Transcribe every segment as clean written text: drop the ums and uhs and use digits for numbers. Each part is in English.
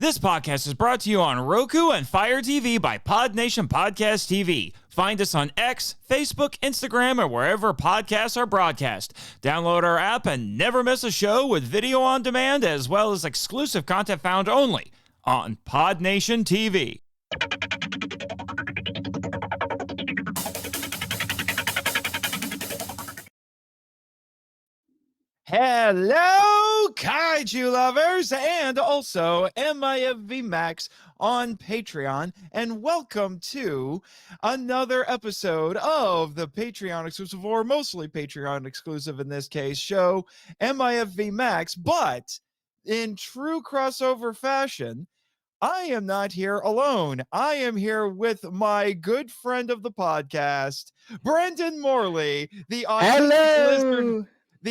This podcast is brought to you on Roku and Fire TV by Pod Nation Podcast TV. Find us on X, Facebook, Instagram, or wherever podcasts are broadcast. Download our app and never miss a show with video on demand as well as exclusive content found only on Pod Nation TV. Hello, kaiju lovers, and also MIFV Max on Patreon, and welcome to another episode of the Patreon exclusive, or mostly Patreon exclusive in this case, show MIFV Max. But in true crossover fashion, I am not here alone. I am here with my good friend of the podcast, Brendan Morley, the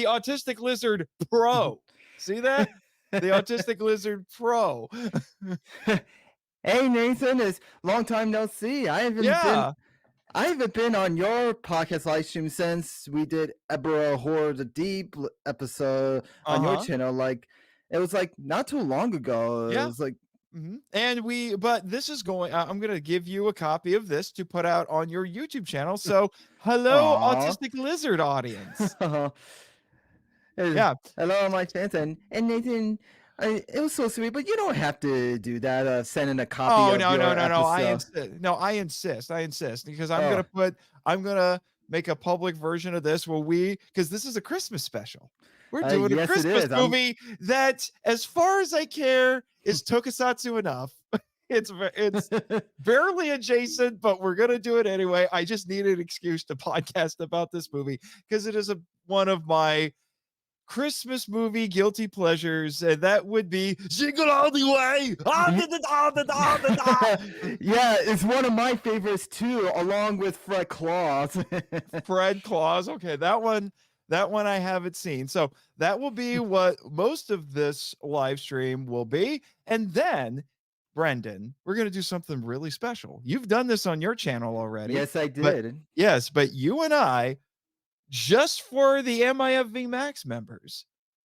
Autistic Lizard Pro. See that? The Autistic Lizard Pro. Hey Nathan, it's long time no see. I haven't been on your podcast live stream since we did Ebra Horror the Deep episode on your channel. Like it was like not too long ago. It was like but this is going, I'm going to give you a copy of this to put out on your YouTube channel. So hello, Autistic Lizard audience. Yeah. Hello, my fans, and Nathan. It was so sweet, but you don't have to do that. Send in a copy. No. I insist because I'm gonna make a public version of this because this is a Christmas special. We're doing a Christmas movie that, as far as I care, is tokusatsu enough. It's barely adjacent, but we're gonna do it anyway. I just need an excuse to podcast about this movie because it is one of my Christmas movie guilty pleasures, and that would be Jingle All the Way. Yeah, it's one of my favorites too, along with Fred Claus. Fred Claus. Okay, that one I haven't seen. So that will be what most of this live stream will be. And then, Brendan, we're going to do something really special. You've done this on your channel already. Yes, I did. But you and I, just for the MIFV Max members,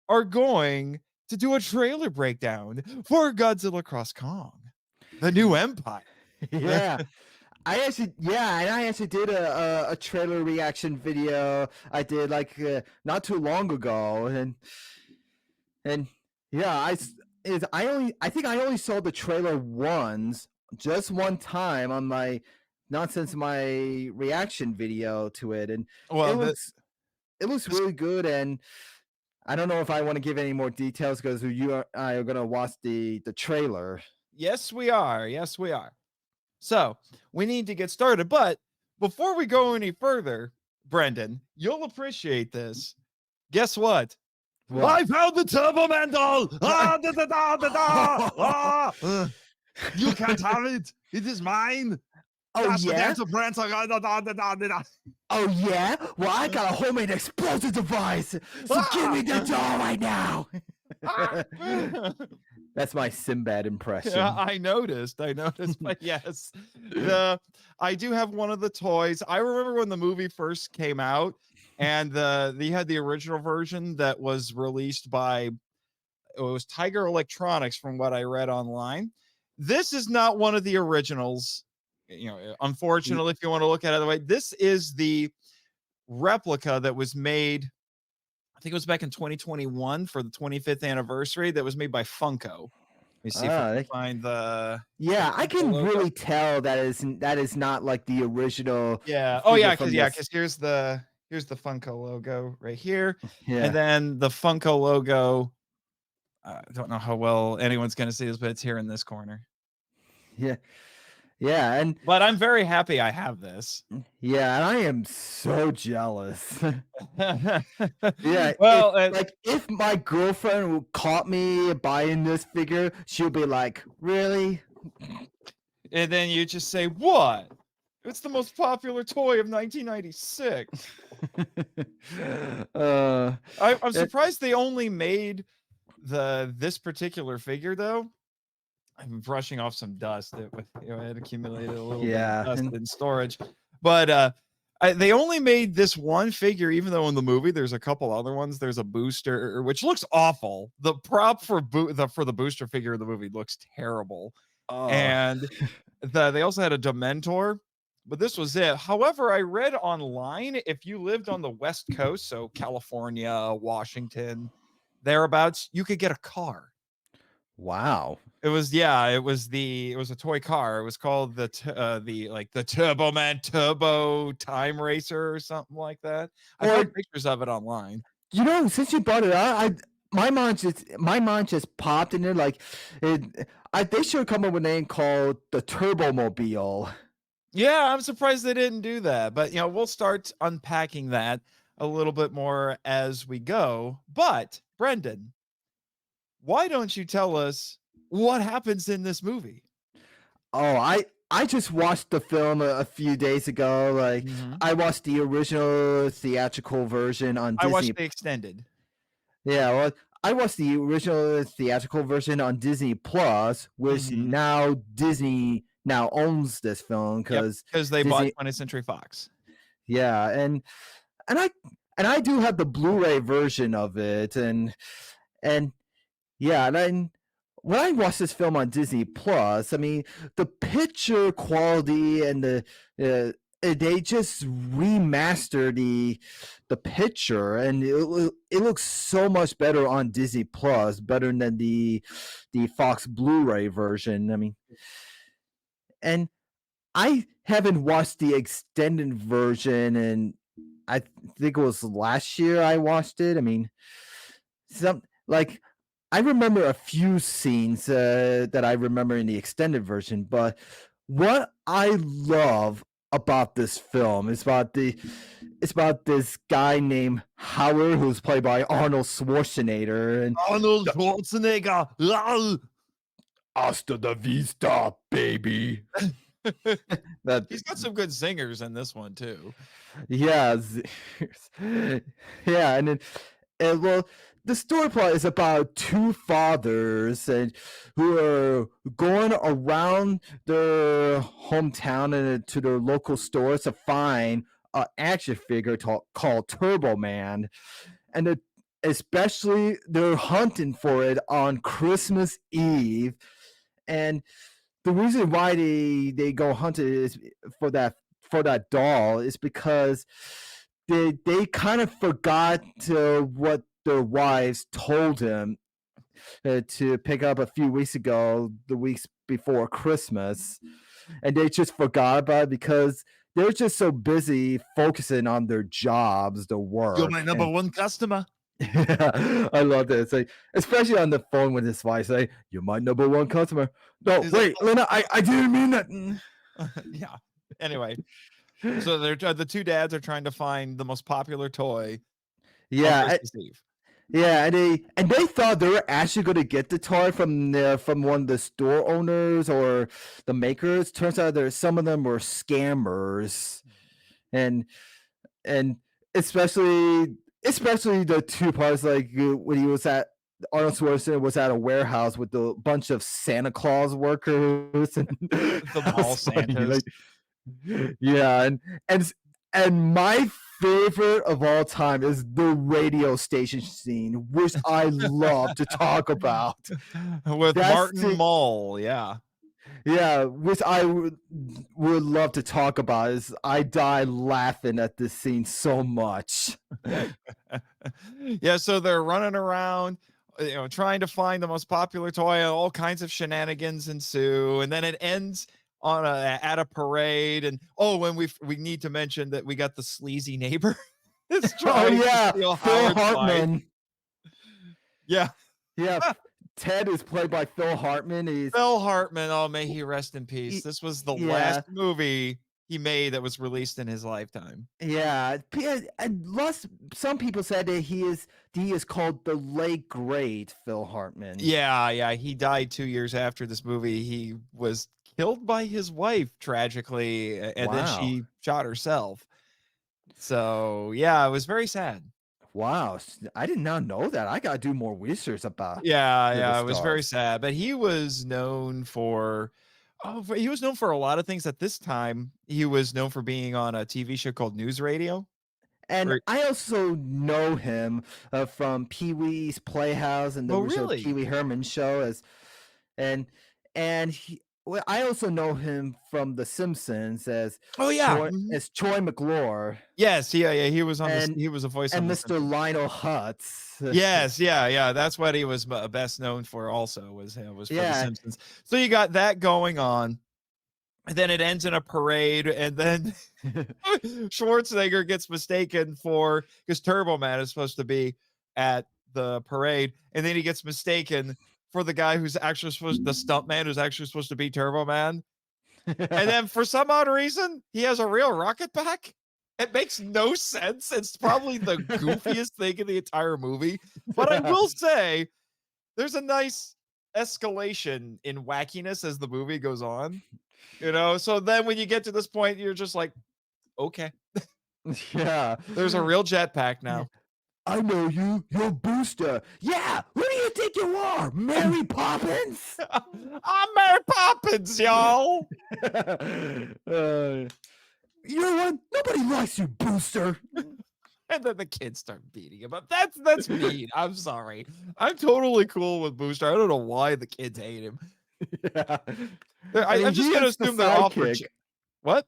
are going to do a trailer breakdown for Godzilla Cross Kong, the new empire. Yeah. I actually did a trailer reaction video. I did like not too long ago, and yeah, I think I only saw the trailer just one time on my reaction video to it, and it looks really good. And I don't know if I want to give any more details because you and I are gonna watch the trailer. Yes, we are. So we need to get started. But before we go any further, Brendan, you'll appreciate this. Guess what? I found the Turbo Man doll. You can't have it. It is mine. Oh, yeah? Oh, yeah? Well, I got a homemade explosive device. So give me the doll right now. That's my Sinbad impression. Yeah, I noticed, but yes, I do have one of the toys. I remember when the movie first came out, and they had the original version that was released by, it was Tiger Electronics, from what I read online. This is not one of the originals, unfortunately, if you want to look at it that way. This is the replica that was made, I think it was back in 2021 for the 25th anniversary, that was made by Funko. Let me see if I can find the... Yeah, I can really tell that is not like the original. Yeah. Oh yeah, because here's the Funko logo right here. Yeah. And then the Funko logo, I don't know how well anyone's going to see this, but it's here in this corner. Yeah. Yeah, but I'm very happy I have this. Yeah, and I am so jealous. Yeah, well, if my girlfriend caught me buying this figure, she'll be like, "Really?" And then you just say, "What? It's the most popular toy of 1996." I'm surprised they only made this particular figure though. I'm brushing off some dust. It had accumulated a little bit of dust in storage. But They only made this one figure, even though in the movie there's a couple other ones. There's a booster, which looks awful. The prop for the booster figure in the movie looks terrible, Oh, and they also had a Dementor, but this was it. However, I read online if you lived on the West Coast, so California, Washington, thereabouts, you could get a car. wow. It was it was a toy car. It was called the Turbo Man Turbo Time Racer or something like that. I Or found pictures of it online. since you brought it up, my mind just popped in there like they should come up with a name called the Turbo Mobile. Yeah, I'm surprised they didn't do that, but we'll start unpacking that a little bit more as we go. But Brendan, why don't you tell us what happens in this movie? Oh, I just watched the film a few days ago. Like Mhm. I watched the original theatrical version on I Disney. watched the extended. Yeah, well, I watched the original theatrical version on Disney Plus, which Mhm. now Disney now owns this film because Because they bought Disney. 20th Century Fox. Yeah, and I I do have the Blu-ray version of it, and yeah, and then when I watched this film on Disney Plus, I mean, the picture quality and they just remastered the picture, and it looks so much better on Disney Plus, better than the Fox Blu-ray version. I mean, and I haven't watched the extended version, and I think it was last year I watched it. I mean, some like I remember a few scenes that I remember in the extended version, but what I love about this film is it's about this guy named Howard who's played by Arnold Schwarzenegger and Arnold Schwarzenegger. hasta la vista, baby. That He's got some good singers in this one too. yeah, yeah, and well, the story plot is about two fathers and who are going around their hometown and to their local stores to find an action figure called Turbo Man, and especially they're hunting for it on Christmas Eve, and the reason why they go hunting is for that doll is because they kind of forgot what their wives told him to pick up a few weeks ago, the weeks before Christmas, and they just forgot about it because they're just so busy focusing on their jobs, their work. You're my number one customer. Yeah, I love that. It's like, especially on the phone with his wife, say, "You're my number one customer." No, He's wait, like, Lena, I didn't mean that. yeah. Anyway, so they're the two dads are trying to find the most popular toy on Yeah, Christmas Eve. yeah, and they thought they were actually going to get the toy from one of the store owners or the makers. Turns out some of them were scammers, and and especially the two parts like when he was at Arnold Schwarzenegger was at a warehouse with a bunch of Santa Claus workers and The that mall was funny, Santas. like, yeah, and my favorite of all time is the radio station scene, which I love to talk about. With That's Martin the- Mull, yeah. Yeah, which I would love to talk about is I die laughing at this scene so much. Yeah, so they're running around, trying to find the most popular toy, and all kinds of shenanigans ensue, and then it ends at a parade. And when we need to mention that we got the sleazy neighbor that's Oh trying yeah, to steal Phil Howard's wife. Hartman. Yeah, Yeah, Ted is played by Phil Hartman. He's Phil Hartman. Oh, may he rest in peace. This was the yeah. last movie he made that was released in his lifetime. Yeah, some people said that he is called the late great Phil Hartman. Yeah, he died 2 years after this movie. He was killed by his wife tragically, and then Wow. she shot herself. So yeah, it was very sad. Wow, I did not know that. I gotta do more research about. Yeah, the it was very stars. sad. But he was known for Oh, but he was known for a lot of things at this time. He was known for being on a TV show called News Radio. And Or I also know him from Pee Wee's Playhouse and the oh, original really? Pee Wee Herman show, and well, I also know him from The Simpsons Oh, yeah. Mhm. as Troy McClure Yes, yeah. He was on this. and He was a voice on The Mr. Simpsons. Lionel Hutz. Yes, yeah. That's what he was best known for. Also, was for The Yeah. Simpsons. So you got that going on. And then it ends in a parade, and then Schwarzenegger gets mistaken for because Turbo Man is supposed to be at the parade, and then he gets mistaken for the guy who's actually the stunt man who's actually supposed to be Turbo Man. And then for some odd reason, he has a real rocket pack. It makes no sense. It's probably the goofiest thing in the entire movie. But I will say, there's a nice escalation in wackiness as the movie goes on. So then when you get to this point, you're just like, okay, Yeah. there's a real jetpack now. I know you. You're Booster. Yeah. Who do you think you are? Mary Poppins? I'm Mary Poppins, y'all. You know what? Nobody likes you, Booster. And then the kids start beating him up. That's mean. I'm sorry. I'm totally cool with Booster. I don't know why the kids hate him. Yeah. I'm just gonna assume they're all for what?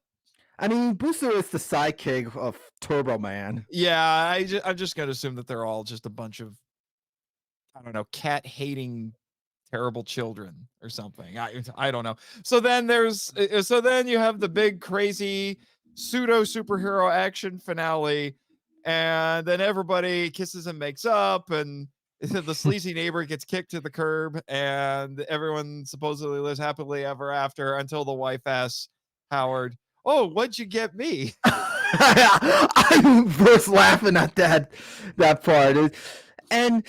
I mean, Booster is the sidekick of Turbo Man. Yeah, I'm just gonna assume that they're all just a bunch of, I don't know, cat hating terrible children or something. I don't know. So then you have the big crazy pseudo superhero action finale, and then everybody kisses and makes up, and the sleazy neighbor gets kicked to the curb, and everyone supposedly lives happily ever after until the wife asks Howard, "Oh, what'd you get me?" I was laughing at that part, and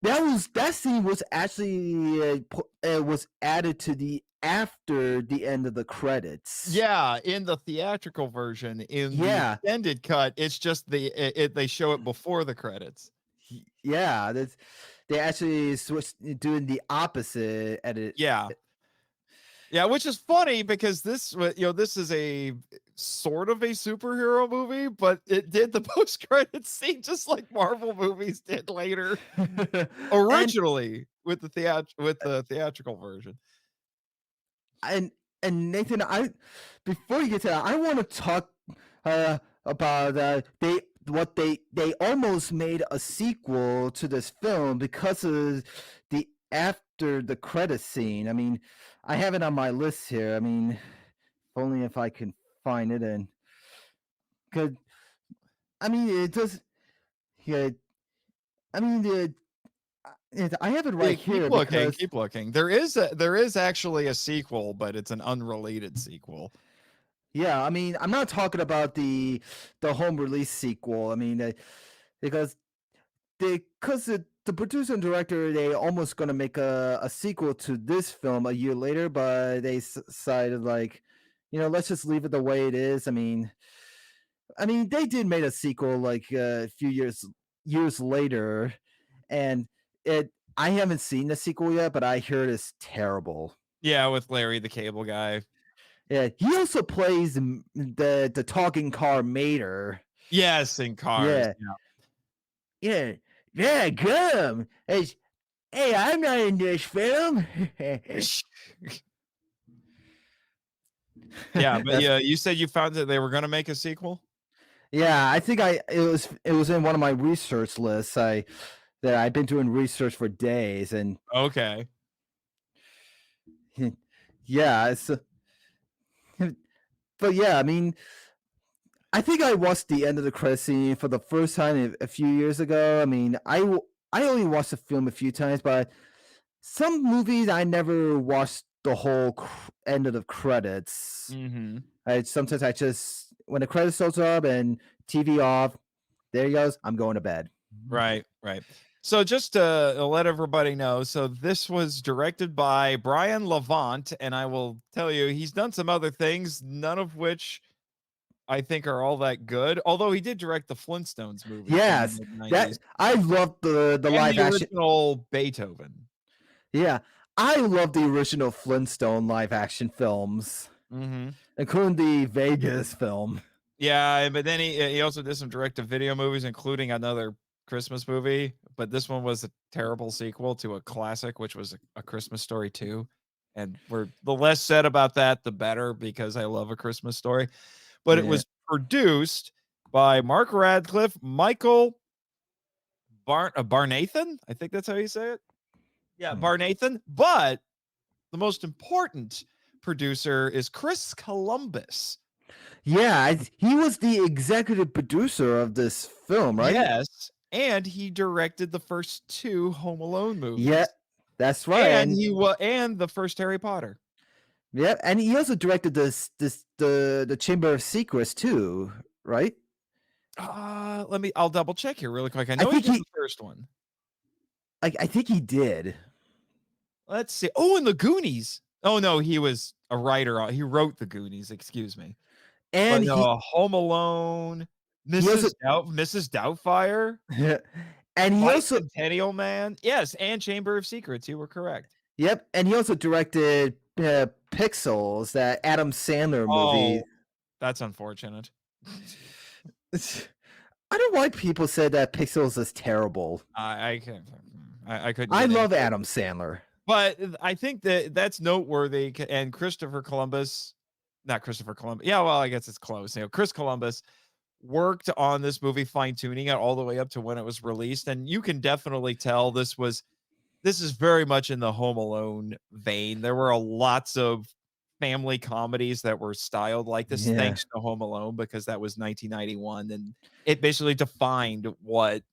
that scene was actually was added to the after the end of the credits. Yeah, in the theatrical version, in the extended cut, it's just they show it before the credits. Yeah, they actually switched doing the opposite edit. Yeah, which is funny because this is a sort of a superhero movie, but it did the post-credits scene just like Marvel movies did later, originally with the theatrical version. And Nathan, before you get to that, I want to talk about they almost made a sequel to this film because of the after the credit scene. I mean, I have it on my list here. I mean, only if I can find it, and because I mean it does. Yeah, I mean I have it right here. Keep looking. There is actually a sequel, but it's an unrelated sequel. Yeah, I mean, I'm not talking about the home release sequel. I mean, because the producer and director, they almost going to make a sequel to this film a year later, but they decided like, let's just leave it the way it is. I mean, they did make a sequel like a few years later, and I haven't seen the sequel yet, but I heard it's terrible. Yeah, with Larry the Cable Guy. Yeah, he also plays the talking car Mater. Yes, in Cars. Yeah, come. Hey, I'm not in this film. Yeah, but yeah, you said you found that they were going to make a sequel? Yeah, I think it was in one of my research lists. That I've been doing research for days, and okay. Yeah, but yeah, I mean, I think I watched the end of the credit scene for the first time a few years ago. I mean, I only watched the film a few times, but some movies I never watched the whole end of the credits. Mm-hmm. Sometimes I just, when the credits starts up and TV off, there he goes, I'm going to bed. Right. So just to let everybody know, so this was directed by Brian Levant, and I will tell you, he's done some other things, none of which I think are all that good. Although he did direct the Flintstones movie. Yes, that I love the live action. The original Beethoven. Yeah, I love the original Flintstone live action films, Mm-hmm. including the Vegas film. Yeah, but then he also did some direct-to-video movies, including another Christmas movie, but this one was a terrible sequel to a classic, which was A Christmas Story 2, and the less said about that, the better, because I love A Christmas Story. But it Yeah. was produced by Mark Radcliffe, Michael Barnathan, I think that's how you say it. Yeah, Barnathan, but the most important producer is Chris Columbus. Yeah, he was the executive producer of this film, right? Yes, and he directed the first 2 Home Alone movies. Yeah, that's right. And and the first Harry Potter. Yeah, and he also directed the Chamber of Secrets too, right? I'll double check here really quick. I know he did the first one. I think he did. Let's see. Oh, and the Goonies. Oh no, he was a writer. He wrote the Goonies. Excuse me. And Home Alone, Mrs. Doubtfire, and he also Centennial Man. Yes, and Chamber of Secrets. You were correct. Yep, and he also directed Pixels, that Adam Sandler movie. Oh, that's unfortunate. I don't know why people said that Pixels is terrible. I couldn't. I love Adam Sandler, but I think that's noteworthy. And not Christopher Columbus. Yeah, well, I guess it's close. Chris Columbus worked on this movie, fine-tuning it all the way up to when it was released, and you can definitely tell this is very much in the Home Alone vein. There were lots of family comedies that were styled like this, thanks to Home Alone, because that was 1991, and it basically defined what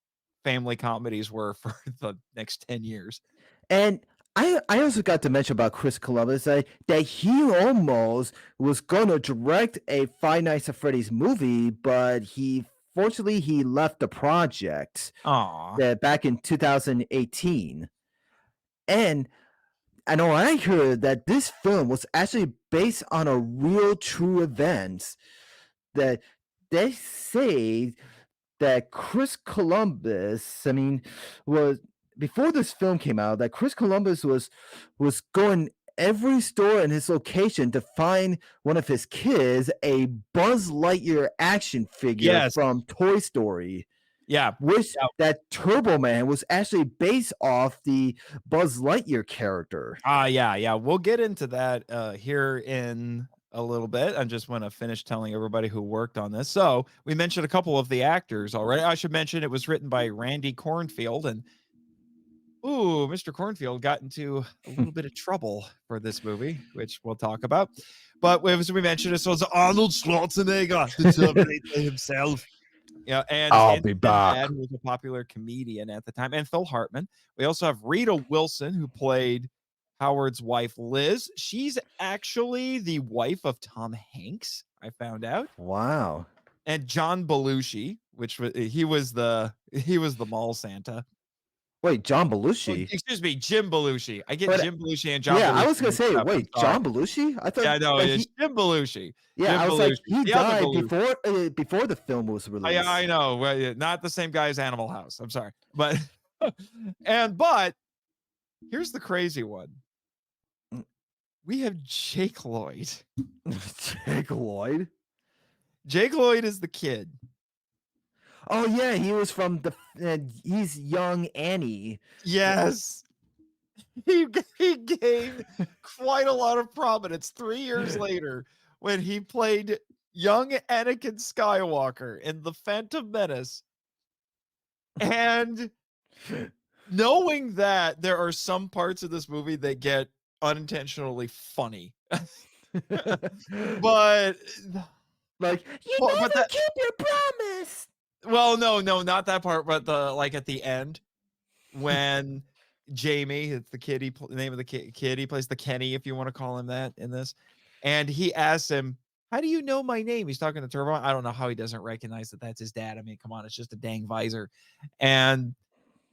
family comedies were for the next 10 years. And I also got to mention about Chris Columbus that he almost was going to direct a Five Nights at Freddy's movie, but fortunately he left the project back in 2018. And I know I heard that this film was actually based on a real true event. That they say that Chris Columbus, was before this film came out, that Chris Columbus was going every store in his location to find one of his kids a Buzz Lightyear action figure from Toy Story. Yeah, that Turbo Man was actually based off the Buzz Lightyear character. Yeah. We'll get into that here in a little bit. I just want to finish telling everybody who worked on this. So we mentioned a couple of the actors already. I should mention it was written by Randy Cornfield, and Mr. Cornfield got into a little bit of trouble for this movie, which we'll talk about. But as we mentioned, it was Arnold Schwarzenegger, the Terminator himself. Yeah, and I'll be back. Who was a popular comedian at the time, and Phil Hartman. We also have Rita Wilson, who played Howard's wife, Liz. She's actually the wife of Tom Hanks, I found out. Wow. And John Belushi, he was the mall Santa. Wait, John Belushi? Excuse me, Jim Belushi. I get Jim Belushi and John Belushi. Yeah, I was going to say, wait, John Belushi? I thought. Yeah, no, it's Jim Belushi. Yeah, Jim I was Belushi. like, he died before the film was released. Yeah, I know. Well, not the same guy as Animal House. I'm sorry. But, but here's the crazy one. We have Jake Lloyd. Jake Lloyd? Jake Lloyd is the kid. Oh yeah, he was from he's young Annie. Yes. He gained quite a lot of prominence 3 years later when he played young Anakin Skywalker in The Phantom Menace. And knowing that there are some parts of this movie that get unintentionally funny. But like, you never keep your promise. Well, no, not that part, but at the end when Jamie, it's the kid, the name of the kid, he plays the Kenny, if you want to call him that in this, and he asks him, "How do you know my name?" He's talking to Turbo. I don't know how he doesn't recognize that that's his dad. I mean, come on, it's just a dang visor. And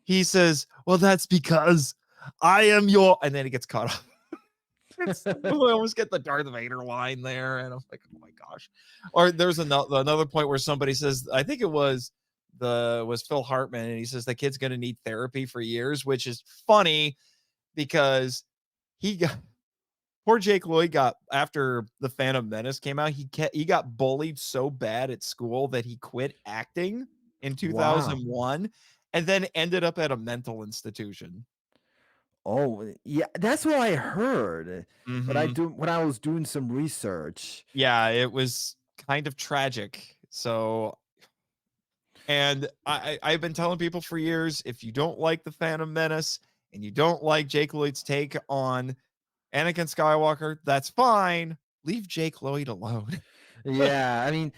he says, "Well, that's because I am your," and then he gets caught up. We almost get the Darth Vader line there, and I'm like, oh my gosh. Or there's another point where somebody says, I think it was Phil Hartman, and he says the kid's going to need therapy for years, which is funny because he got poor Jake Lloyd got after the Phantom Menace came out, he got bullied so bad at school that he quit acting in Wow. 2001 and then ended up at a mental institution. Oh, yeah, that's what I heard. Mhm. When I was doing some research. Yeah, it was kind of tragic. So and I've been telling people for years, if you don't like the Phantom Menace and you don't like Jake Lloyd's take on Anakin Skywalker, that's fine. Leave Jake Lloyd alone. Yeah, I mean,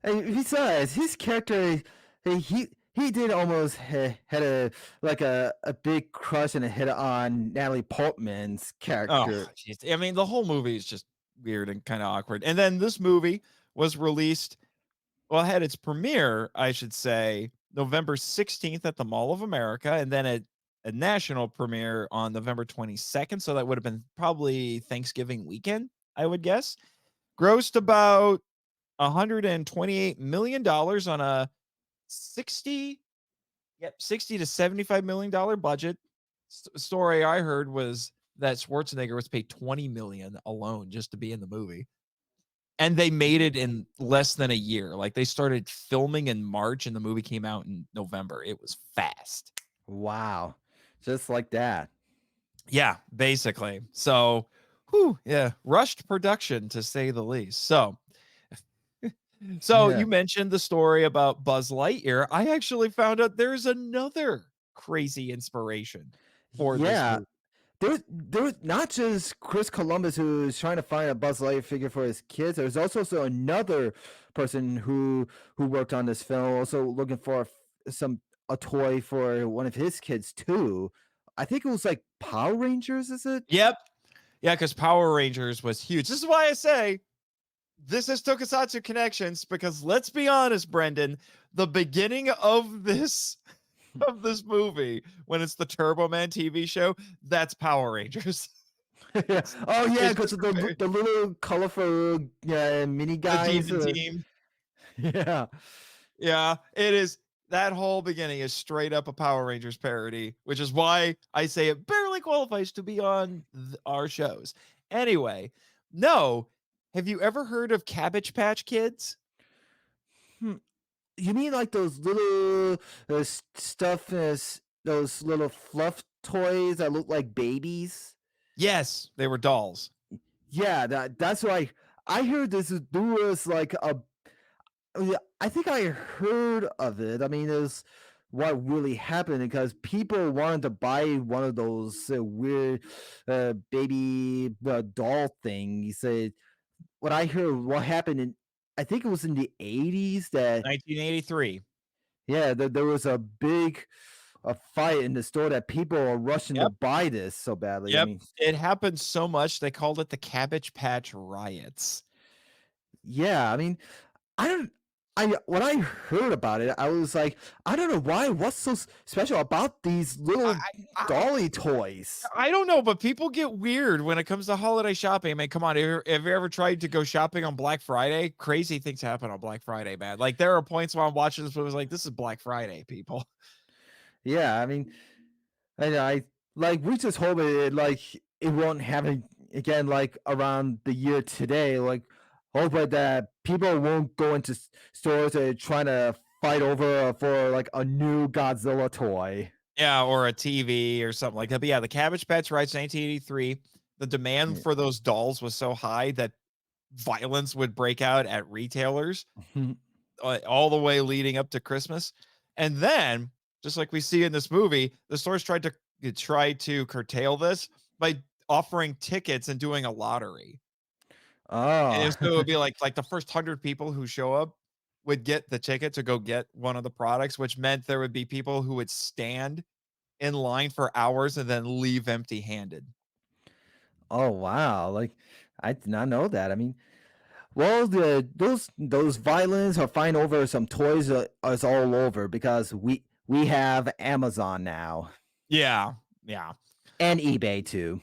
besides his character, he did almost had a like a big crush and a hit on Natalie Portman's Oh, character. jeez. I mean, the whole movie is just weird and kind of awkward. And then this movie was released, well, it had its premiere, I should say, November 16th at the Mall of America, and then a national premiere on November 22nd. So that would have been probably Thanksgiving weekend, I would guess. Grossed about $128 million on a 60, yep, 60 to $75 million budget. Story I heard was that Schwarzenegger was paid 20 million alone just to be in the movie. And they made it in less than a year. Like they started filming in March and the movie came out in November. It was fast. Wow, just like that. Yeah, basically. So, whew, yeah, rushed production to say the least. So Yeah, you mentioned the story about Buzz Lightyear. I actually found out there's another crazy inspiration for this yeah. movie. There was not just Chris Columbus who's trying to find a Buzz Lightyear figure for his kids. There's also another person who worked on this film, also looking for a toy for one of his kids too. I think it was like Power Rangers. Is it? Yep. Yeah, because Power Rangers was huge. This is why I say this is Tokusatsu connections, because let's be honest, Brendan, the beginning of this movie, when it's the Turbo Man TV show, that's Power Rangers. Yeah. Oh yeah, It's because just the little colorful mini the guys. Demon Team. Yeah. Yeah, it is. That whole beginning is straight up a Power Rangers parody, which is why I say it barely qualifies to be on our shows. Anyway, no, have you ever heard of Cabbage Patch Kids? Hmm. You mean like those little stuff, those little fluff toys that look like babies? Yes, they were dolls. Yeah, that's why I heard there was like yeah, I think I heard of it. I mean, it's what really happened because people wanted to buy one of those weird baby doll things. What I heard, what happened in, I think it was in the 80s that, 1983. yeah, there was a fight in the store that people are rushing to Yep. buy this so badly. I Yep. mean, It happened so much they called it the Cabbage Patch Riots. yeah, I mean, I don't. When I heard about it, I was like, I don't know why. What's so special about these I little I dolly toys? I don't know, but people get weird when it comes to holiday shopping. I mean, come on, have you ever tried to go shopping on Black Friday? Crazy things happen on Black Friday, man. Like there are points where I'm watching this, but it was like, this is Black Friday, people. Yeah, I mean, I like we just hope it won't happen again like around the year today. Like hope that people won't go into stores and trying to fight over for like a new Godzilla toy. Yeah, or a TV or something like that. But yeah, the Cabbage Patch Rides 1983. The demand Yeah. for those dolls was so high that violence would break out at retailers all the way leading up to Christmas. And then, just like we see in this movie, the stores tried to curtail this by offering tickets and doing a lottery. Oh, And so it would be like the first 100 people who show up would get the ticket to go get one of the products, which meant there would be people who would stand in line for hours and then leave empty-handed. oh wow! Like I did not know that. I mean, well, those violins are fine over some toys is all over because we have Amazon now Yeah, yeah. and eBay too.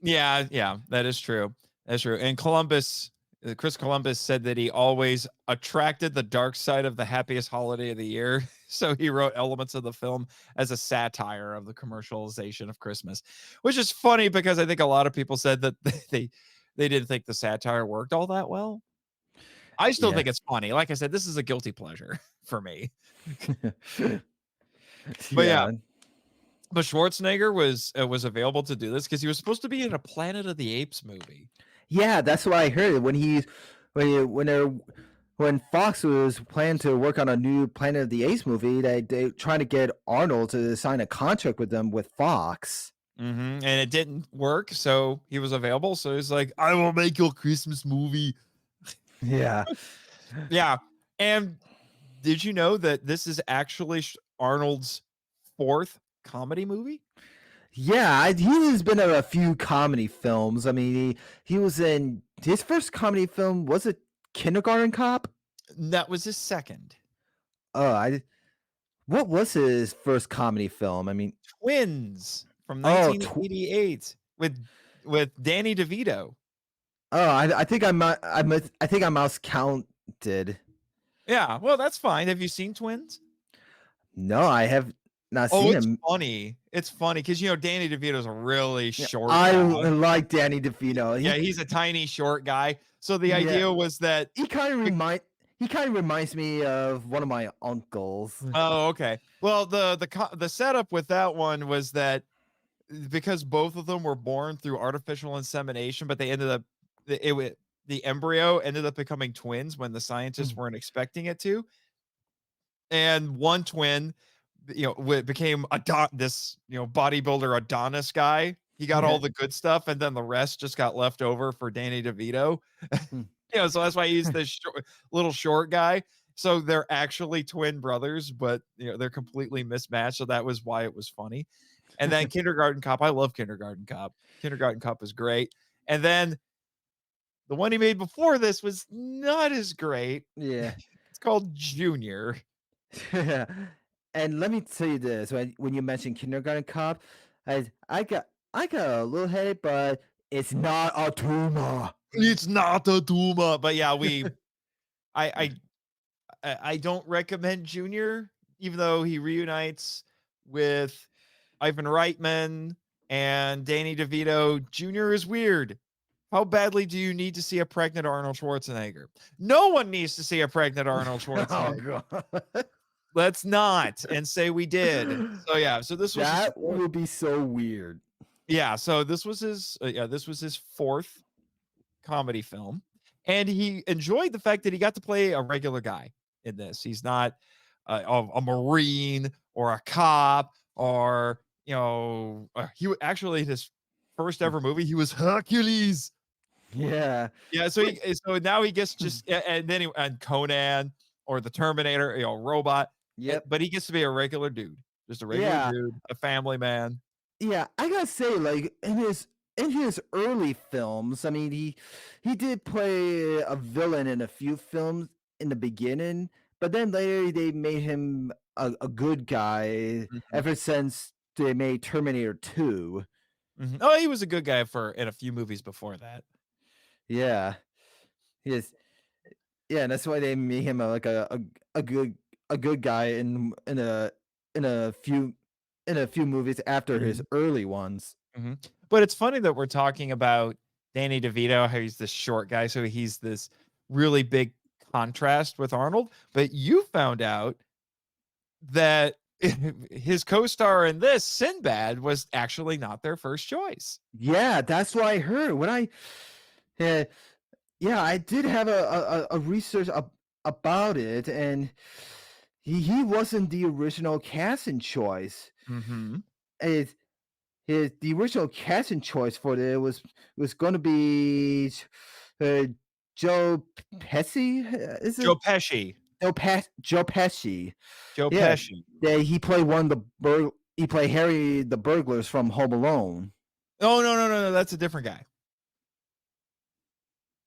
Yeah, yeah, that is true. That's true. And Columbus, Chris Columbus said that he always attracted the dark side of the happiest holiday of the year. So he wrote elements of the film as a satire of the commercialization of Christmas, which is funny because I think a lot of people said that they didn't think the satire worked all that well. I still Yeah. think it's funny. Like I said, this is a guilty pleasure for me. But yeah, Yeah. but Schwarzenegger was available to do this because he was supposed to be in a Planet of the Apes movie. Yeah, that's what I heard when Fox was planning to work on a new Planet of the Apes movie. They trying to get Arnold to sign a contract with them with Fox. And it didn't work, so he was available. So he's like, "I will make your Christmas movie." Yeah, Yeah, and did you know that this is actually Arnold's 4th comedy movie? yeah. He has been in a few comedy films. I mean, he was in his first comedy film. Was it Kindergarten Cop? That was his 2nd. Oh, what was his first comedy film? I mean, Twins from oh, 1988 with Danny DeVito. oh, I think I think I mouse counted. Yeah, well, that's fine. Have you seen Twins? No, I have not Oh, seen it's him. funny. It's funny because Danny DeVito's a really Yeah, short I guy. like Danny DeVito. Yeah, he's a tiny short guy. So the idea was that he kind of reminds me of one of my uncles. oh, okay. Well, the setup with that one was that because both of them were born through artificial insemination, but they ended up the embryo ended up becoming twins when the scientists weren't expecting it to. And one twin, became this bodybuilder Adonis guy. He got all the good stuff, and then the rest just got left over for Danny DeVito. So that's why he's this little short guy. So they're actually twin brothers, but they're completely mismatched. So that was why it was funny. And then Kindergarten Cop, I love Kindergarten Cop. Kindergarten Cop is great. And then the one he made before this was not as great. Yeah. It's called Junior. And let me tell you this: when you mentioned Kindergarten Cop, I got a little headache, but it's not a tumor. It's not a tumor. But yeah, I don't recommend Junior, even though he reunites with Ivan Reitman and Danny DeVito. Junior is weird. How badly do you need to see a pregnant Arnold Schwarzenegger? No one needs to see a pregnant Arnold Schwarzenegger. Oh, God. Let's not and say we did. So yeah, so this was that would be so weird. Yeah, so this was his 4th comedy film, and he enjoyed the fact that he got to play a regular guy in this. He's not a Marine or a cop or he actually his first ever movie he was Hercules. Yeah. Yeah, so now he gets just and then and Conan or the Terminator, robot. Yep. But he gets to be a regular dude, just a regular dude, a family man. Yeah, I gotta say, like in his early films, I mean, he did play a villain in a few films in the beginning, but then later they made him a good guy ever since they made Terminator 2. Oh, he was a good guy in a few movies before that. Yeah, he is. Yeah, and that's why they made him a good guy in a few movies after his early ones. But it's funny that we're talking about Danny DeVito, how he's this short guy, so he's this really big contrast with Arnold. But you found out that his co-star in this, Sinbad, was actually not their first choice. Yeah, that's what I heard. When I I did have a research about it, and he wasn't the original casting choice. The original casting choice for it was going to be Joe Pesci. Is it Joe Pesci? Joe Pesci. Joe Pesci. Yeah, he played he played Harry the burglars from Home Alone. Oh no, that's a different guy.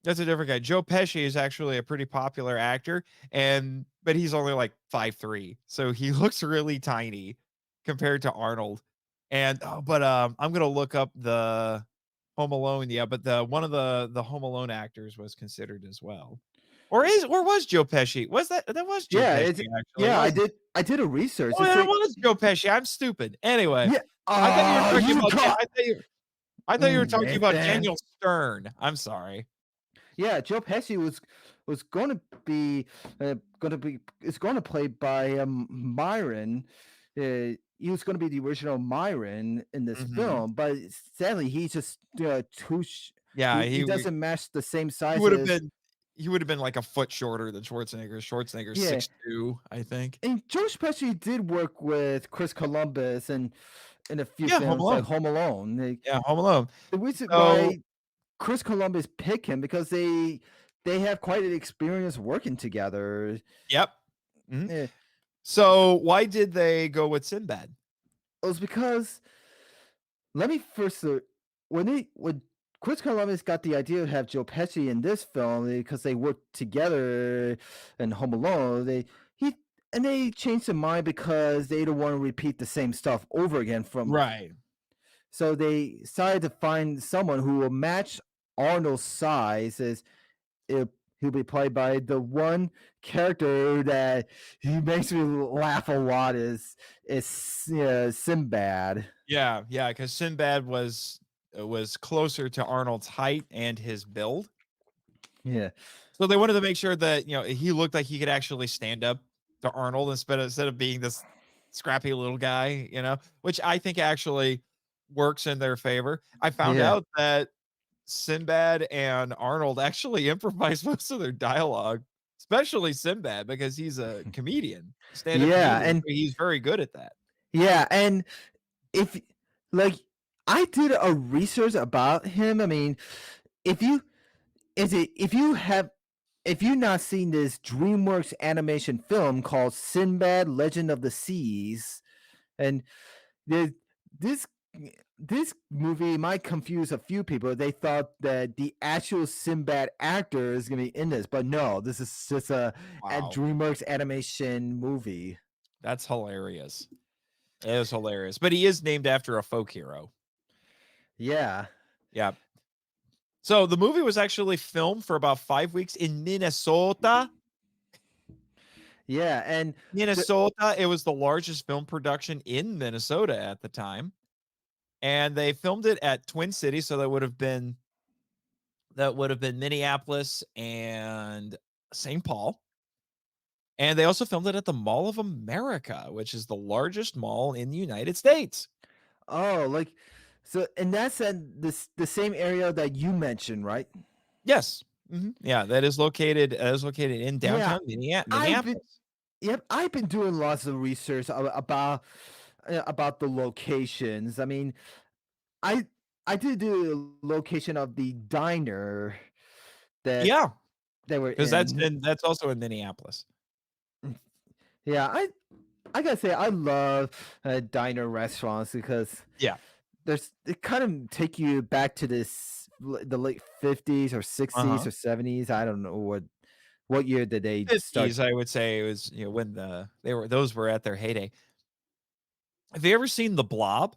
That's a different guy. Joe Pesci is actually a pretty popular actor, but he's only like 5'3", so he looks really tiny compared to Arnold. And I'm gonna look up hold Home Alone, yeah, but the one of the Home Alone actors was considered as well. Or was Joe Pesci? That was Joe Yeah, Pesci, it's actually, yeah. wasn't it? I did a research. Oh, It's it like was Joe Pesci. I'm stupid. Anyway, yeah. I thought you were talking You about got I thought you were talking about Nathan. Daniel Stern. I'm sorry. Yeah, Joe Pesci was going to be is going to play by Myron. He was going to be the original Myron in this Mhm. film, but sadly he's just Yeah, he doesn't match the same he size would have as been he would have been like a foot shorter than Schwarzenegger. Schwarzenegger's yeah. 6'2", I think. And George Pesci did work with Chris Columbus and in a few Yeah, Home films like Alone. Home Alone. Yeah, Home Alone. The reason So why Chris Columbus picked him because they have quite an experience working together. yep. Mhm. Eh, So why did they go with Sinbad? It was because let me first when Chris Columbus got the idea to have Joe Pesci in this film because they worked together in Home Alone, they changed their mind because they don't want to repeat the same stuff over again from. Right. So they decided to find someone who will match Arnold's size as he'll be played by the one character that he makes me laugh a lot is Sinbad. Yeah, yeah, because Sinbad was closer to Arnold's height and his build. Yeah. So they wanted to make sure that, he looked like he could actually stand up to Arnold instead of being this scrappy little guy, which I think actually works in their favor. I found Yeah. out that Sinbad and Arnold actually improvise most of their dialogue, especially Sinbad because he's a comedian, stand-up Yeah, comedian. and So he's very good at that. yeah, and if like I did a research about him. I mean, if you if you've not seen this DreamWorks animation film called Sinbad Legend of the Seas, and the this this movie might confuse a few people. They thought that the actual Sinbad actor is going to be in this, but no, this is just a Wow. DreamWorks animation movie. That's hilarious. It is hilarious. But he is named after a folk hero. Yeah, Yeah. So the movie was actually filmed for about 5 weeks in Minnesota. yeah, and Minnesota, it was the largest film production in Minnesota at the time. And they filmed it at Twin Cities, so that would have been Minneapolis and St. Paul. And they also filmed it at the Mall of America, which is the largest mall in the United States. like so, and that's in the same area that you mentioned, right? Yes. Yeah, that is located in Yeah, downtown I've been Minneapolis. yep, I've been doing lots of research about the locations. I mean, I I did do a location of the diner that Yeah, they were because that's in. in that's also in Minneapolis. Yeah, I gotta say I love diner restaurants because Yeah. they kind of take you back to the late 50s or 60s Uh-huh. or 70s. I don't know what year did they start. 50s, I would say it was, when those were at their heyday. Have you ever seen The Blob?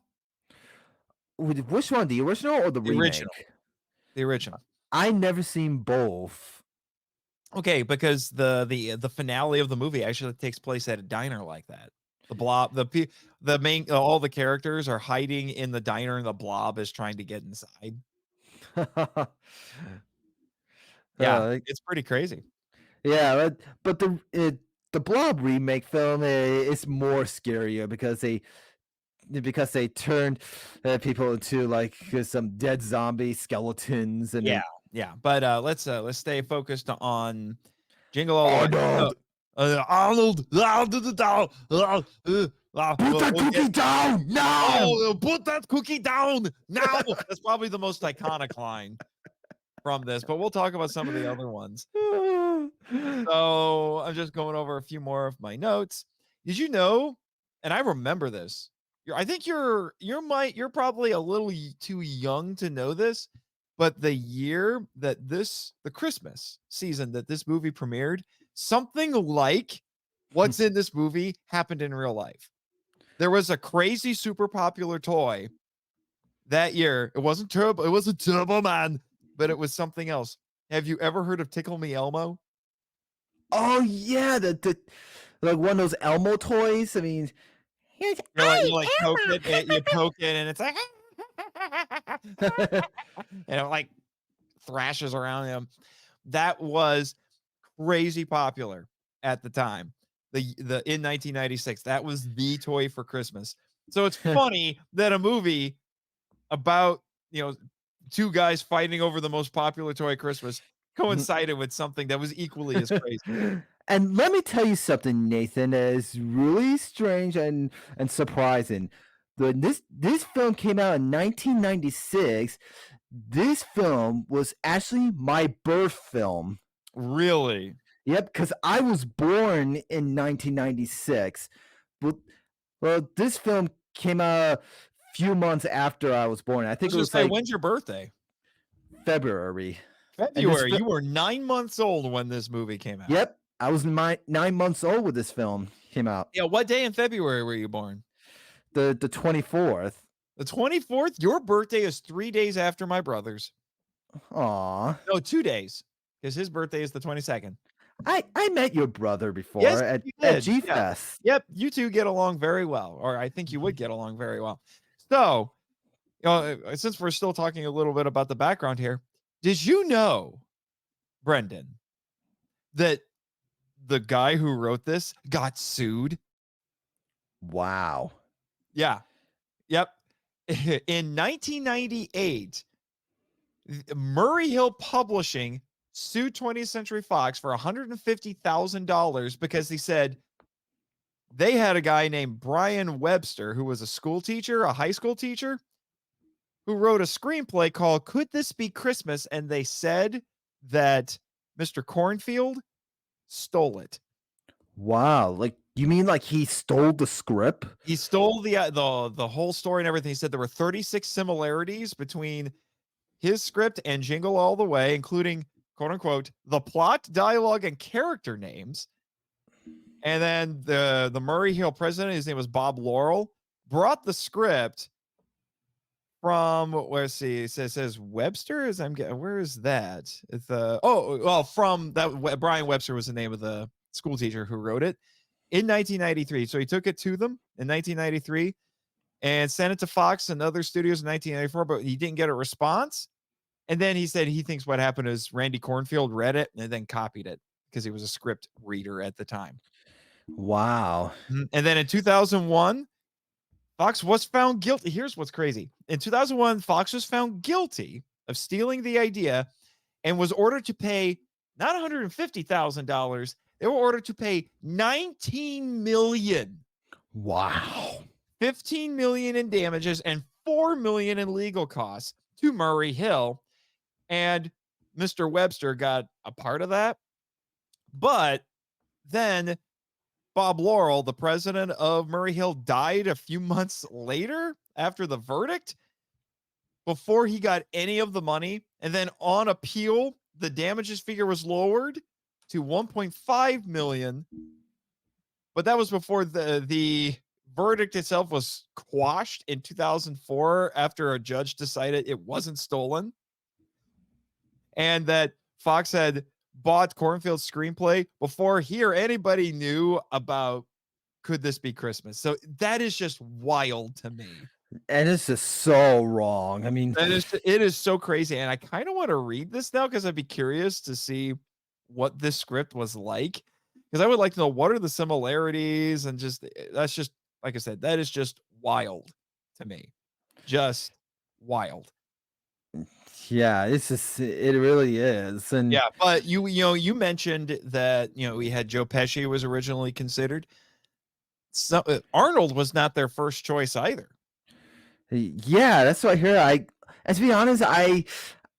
Which one, the original or the The original. remake? The original. I never seen both. Okay, because the finale of the movie actually takes place at a diner like that. The Blob, the main all the characters are hiding in the diner, and the Blob is trying to get inside. Yeah, uh, it's pretty crazy. yeah, but the Blob remake film is more scarier because they turned people into like some dead zombie skeletons and Yeah, yeah, but, let's stay focused on Jingle All the Way. So, Arnold, Arnold, put that we'll get cookie down now. oh, put that cookie down now. That's probably the most iconic line from this, but we'll talk about some of the other ones. So I'm just going over a few more of my notes. Did you know? And I remember this. I think you're probably a little too young to know this, but the year that the Christmas season that this movie premiered, something like what's in this movie happened in real life. There was a crazy super popular toy that year, it wasn't Turbo, it wasn't Turbo Man, but it was something else. Have you ever heard of Tickle Me Elmo? Oh yeah, the like one of those Elmo toys. I mean, here's You like poke it, you poke it, and it's like, and it like thrashes around him. That was crazy popular at the time. The in 1996, that was the toy for Christmas. So it's funny that a movie about, two guys fighting over the most popular toy at Christmas coincided with something that was equally as crazy. And let me tell you something, Nathan, that is really strange and surprising. This film came out in 1996. This film was actually my birth film. Really? Yep, because I was born in 1996. Well, this film came out a few months after I was born. I think it was like when's your birthday? February. February. You were 9 months old when this movie came out. Yep, I was 9 months old when this film came out. Yeah, what day in February were you born? The 24th. The 24th? Your birthday is 3 days after my brother's. Aw. No, 2 days, because his birthday is the 22nd. I met your brother before Yes, at G-Fest. Yep, you two get along very well, or I think you would get along very well. So, since we're still talking a little bit about the background here, did you know, Brendan, that the guy who wrote this got sued? Wow. Yeah. Yep. In 1998, Murray Hill Publishing sued 20th Century Fox for $150,000 because he said they had a guy named Brian Webster, who was a school teacher, a high school teacher, who wrote a screenplay called Could This Be Christmas? And they said that Mr. Cornfield stole it. Wow. Like, you mean like he stole the script? He stole the whole story and everything. He said there were 36 similarities between his script and Jingle All the Way, including, quote unquote, the plot, dialogue, and character names. And then the Murray Hill president, his name was Bob Laurel, brought the script from, let's see, it says Webster. Where is that? It's from that, Brian Webster was the name of the school teacher who wrote it in 1993. So he took it to them in 1993 and sent it to Fox and other studios in 1994, but he didn't get a response. And then he said he thinks what happened is Randy Cornfield read it and then copied it because he was a script reader at the time. Wow. And then in 2001, Fox was found guilty. Here's what's crazy. In 2001, Fox was found guilty of stealing the idea and was ordered to pay not $150,000. They were ordered to pay $19 million. Wow. $15 million in damages and $4 million in legal costs to Murray Hill. And Mr. Webster got a part of that. But then Bob Laurel, the president of Murray Hill, died a few months later after the verdict before he got any of the money. And then on appeal, the damages figure was lowered to $1.5 million. But that was before the verdict itself was quashed in 2004 after a judge decided it wasn't stolen. And that Fox had bought Cornfield's screenplay before he or anybody knew about Could This Be Christmas? So that is just wild to me. And it's just so wrong. I mean, it is so crazy. And I kind of want to read this now because I'd be curious to see what this script was like. Because I would like to know what are the similarities and that's just, like I said, that is just wild to me. Just wild. Yeah, it really is. And yeah, but you mentioned that, we had Joe Pesci was originally considered. So Arnold was not their first choice either. Yeah, that's what I hear. And to be honest, I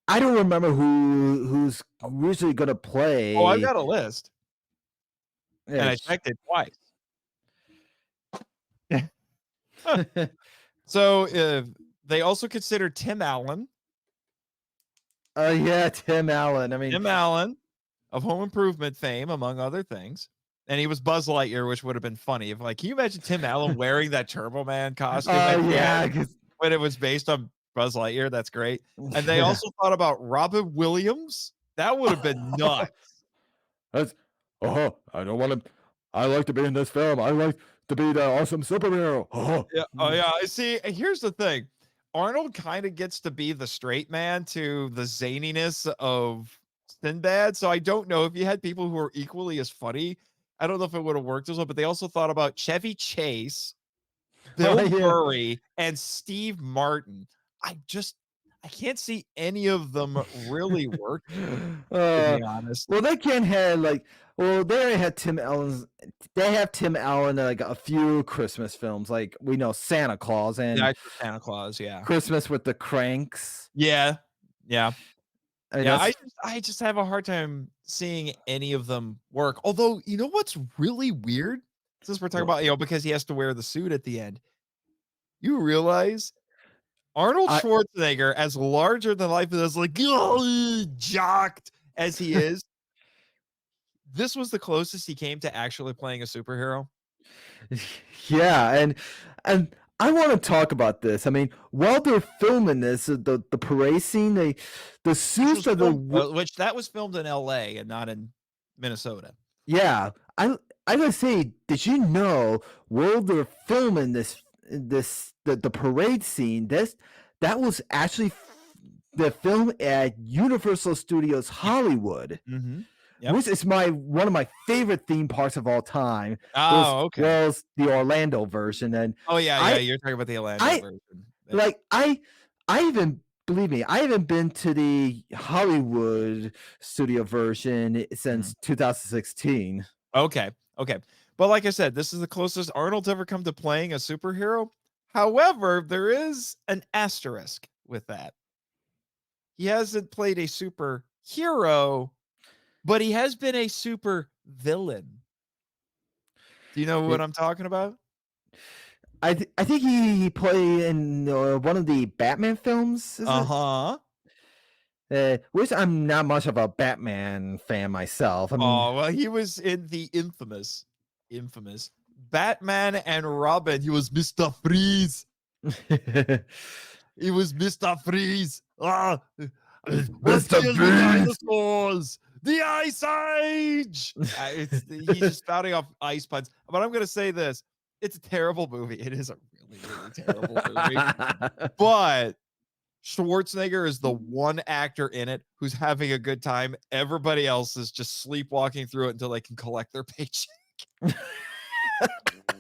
don't remember who's usually gonna play. Oh, I've got a list. Yeah, and I checked it twice. So they also considered Tim Allen. Oh yeah, Tim Allen. I mean, Tim Allen of Home Improvement fame, among other things. And he was Buzz Lightyear, which would have been funny if, can you imagine Tim Allen wearing that Turbo Man costume? Oh yeah, when it was based on Buzz Lightyear. That's great. And they also thought about Robin Williams. That would have been nuts. That's, oh, I don't want to. I like to be in this film. I like to be the awesome superhero. Oh, Yeah. Oh, yeah. I see. Here's the thing. Arnold kind of gets to be the straight man to the zaniness of Sinbad. So I don't know if you had people who are equally as funny. I don't know if it would have worked as well, but they also thought about Chevy Chase, Bill yeah. Murray, and Steve Martin. I can't see any of them really work, to Uh, be honest. well, they can't have like. Well, they already had Tim Allen's. They have Tim Allen in, like a few Christmas films, like we know Santa Claus and Yeah, Santa Claus. Yeah. Christmas with the Cranks. Yeah. Yeah. I mean, Yeah, that's I just have a hard time seeing any of them work. Although, you know what's really weird? Since we're talking well, about, because he has to wear the suit at the end. You realize Arnold I Schwarzenegger, as larger than life as like jocked as he is, this was the closest he came to actually playing a superhero. yeah, and I want to talk about this. I mean, while they're filming this, the parade scene, the Which suits was of the which that was filmed in LA and not in Minnesota. yeah, I gotta say, did you know while they're filming the parade scene, that was actually the film at Universal Studios Hollywood, Mm-hmm. Yep. which is one of my favorite theme parks of all time. Oh, okay. Was the Orlando version, and Oh, yeah, you're talking about the Orlando version. like I even believe me, I haven't been to the Hollywood studio version since 2016. Okay. But like I said, this is the closest Arnold's ever come to playing a superhero. However, there is an asterisk with that. He hasn't played a superhero, but he has been a super villain. Do you know what I'm talking about? I think he played in one of the Batman films. Uh-huh. Which I'm not much of a Batman fan myself. I mean, Oh, well, he was in the infamous Batman and Robin. He was Mr. Freeze. He was Mr. Freeze. Let's kill the dinosaurs. The Ice Age. He's just spouting off ice puns. But I'm going to say this. It's a terrible movie. It is a really, really terrible movie. But Schwarzenegger is the one actor in it who's having a good time. Everybody else is just sleepwalking through it until they can collect their paycheck.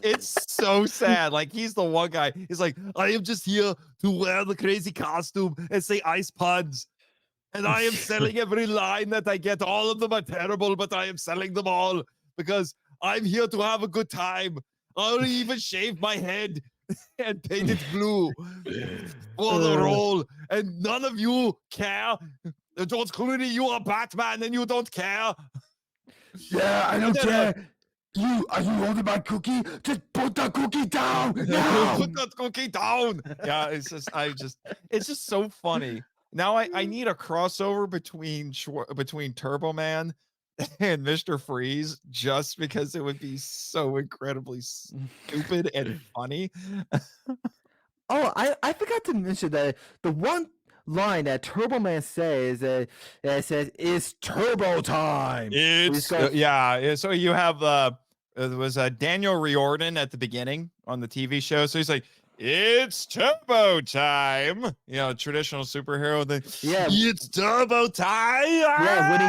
It's so sad. Like, he's the one guy. He's like, I am just here to wear the crazy costume and say ice puns. And I am selling every line that I get. All of them are terrible, but I am selling them all because I'm here to have a good time. I'll even shave my head and paint it blue for the role. And none of you care. George Clooney, you are Batman and you don't care. Yeah, I don't care. Are you holding my cookie? Just put the cookie down now. Put that cookie down. Yeah, it's just so funny. Now I need a crossover between Turbo Man and Mr. Freeze just because it would be so incredibly stupid and funny. Oh, I forgot to mention that the one line that Turbo Man says that says it's turbo time. Yeah. So you have there was Daniel Riordan at the beginning on the TV show. So he's like, it's turbo time. Traditional superhero thing. Yeah. It's turbo time. Yeah,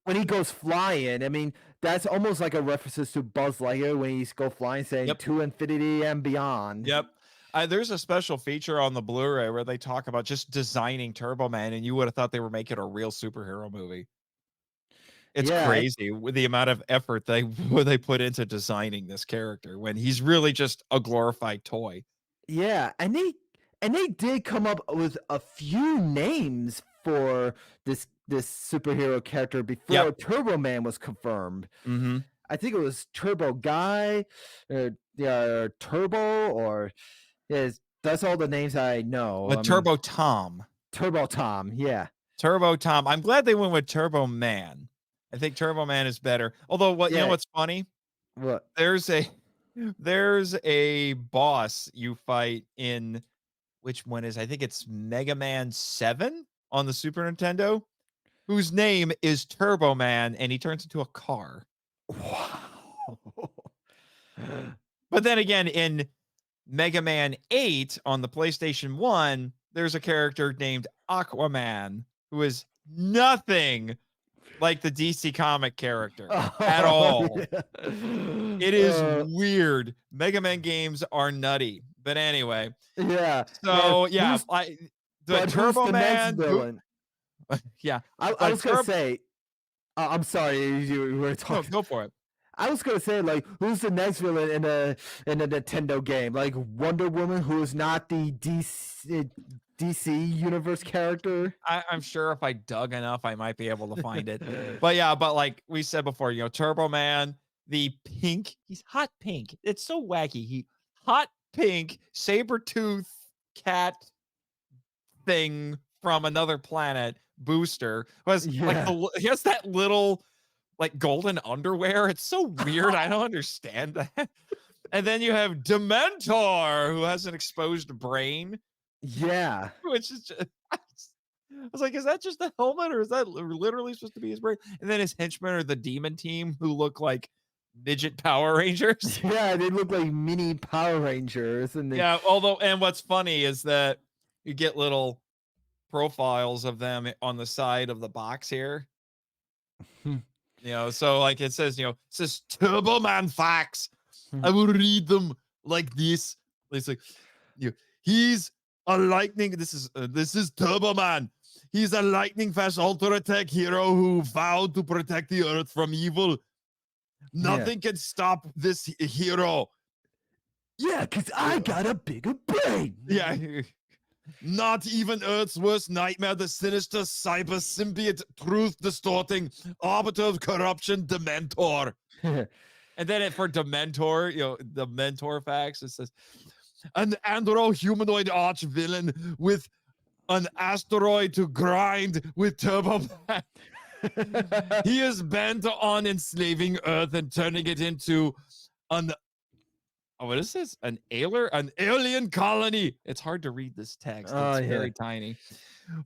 when he goes flying, I mean, that's almost like a reference to Buzz Lightyear when he's go flying, saying to infinity and beyond. Yep. There's a special feature on the Blu-ray where they talk about just designing Turbo Man, and you would have thought they were making a real superhero movie. It's crazy with the amount of effort they put into designing this character when he's really just a glorified toy. Yeah, and they did come up with a few names for this superhero character before Turbo Man was confirmed. Mm-hmm. I think it was Turbo Guy, Turbo, or that's all the names I know. But Turbo Tom. Turbo Tom, yeah. Turbo Tom. I'm glad they went with Turbo Man. I think Turbo Man is better. Although, you know what's funny? What? There's a boss you fight in which one is, I think it's Mega Man 7 on the Super Nintendo, whose name is Turbo Man, and he turns into a car. Wow. But then again, in Mega Man 8 on the PlayStation 1, there's a character named Aquaman who is nothing like the DC comic character at Oh, all. yeah. It is weird. Mega Man games are nutty. But anyway, Yeah. Man, so yeah, the who's Turbo the next Man who villain? yeah, I but was gonna say, I'm sorry, you were no, talking. go for it. I was gonna say, like, who's the next villain in a Nintendo game? Like Wonder Woman, who is not the DC universe character. I'm sure if I dug enough, I might be able to find it. But yeah, but like we said before, Turbo Man, the pink, he's hot pink. It's so wacky. He hot pink saber tooth cat thing from another planet booster who has like Yeah. he has that little like golden underwear. It's so weird. I don't understand that. And then you have Dementor, who has an exposed brain, Yeah. which is just, I was like, is that just a helmet or is that literally supposed to be his brain? And then his henchmen are the demon team who look like midget Power Rangers. Yeah, they look like mini Power Rangers, and Yeah, although, and what's funny is that you get little profiles of them on the side of the box here. So like it says Turbo Man facts. I will read them like this. It's like, he's a lightning. This is Turbo Man. He's a lightning fast ultra attack hero who vowed to protect the earth from evil. Nothing can stop this hero. Yeah, because I got a bigger brain. Yeah. Not even Earth's worst nightmare, the sinister cyber symbiote, truth distorting, arbiter of corruption, Dementor. And then for Dementor, the mentor facts, it says an andro humanoid arch villain with an asteroid to grind with Turbo Man. He is bent on enslaving Earth and turning it into what is this? An alien colony. It's hard to read this text. It's very tiny.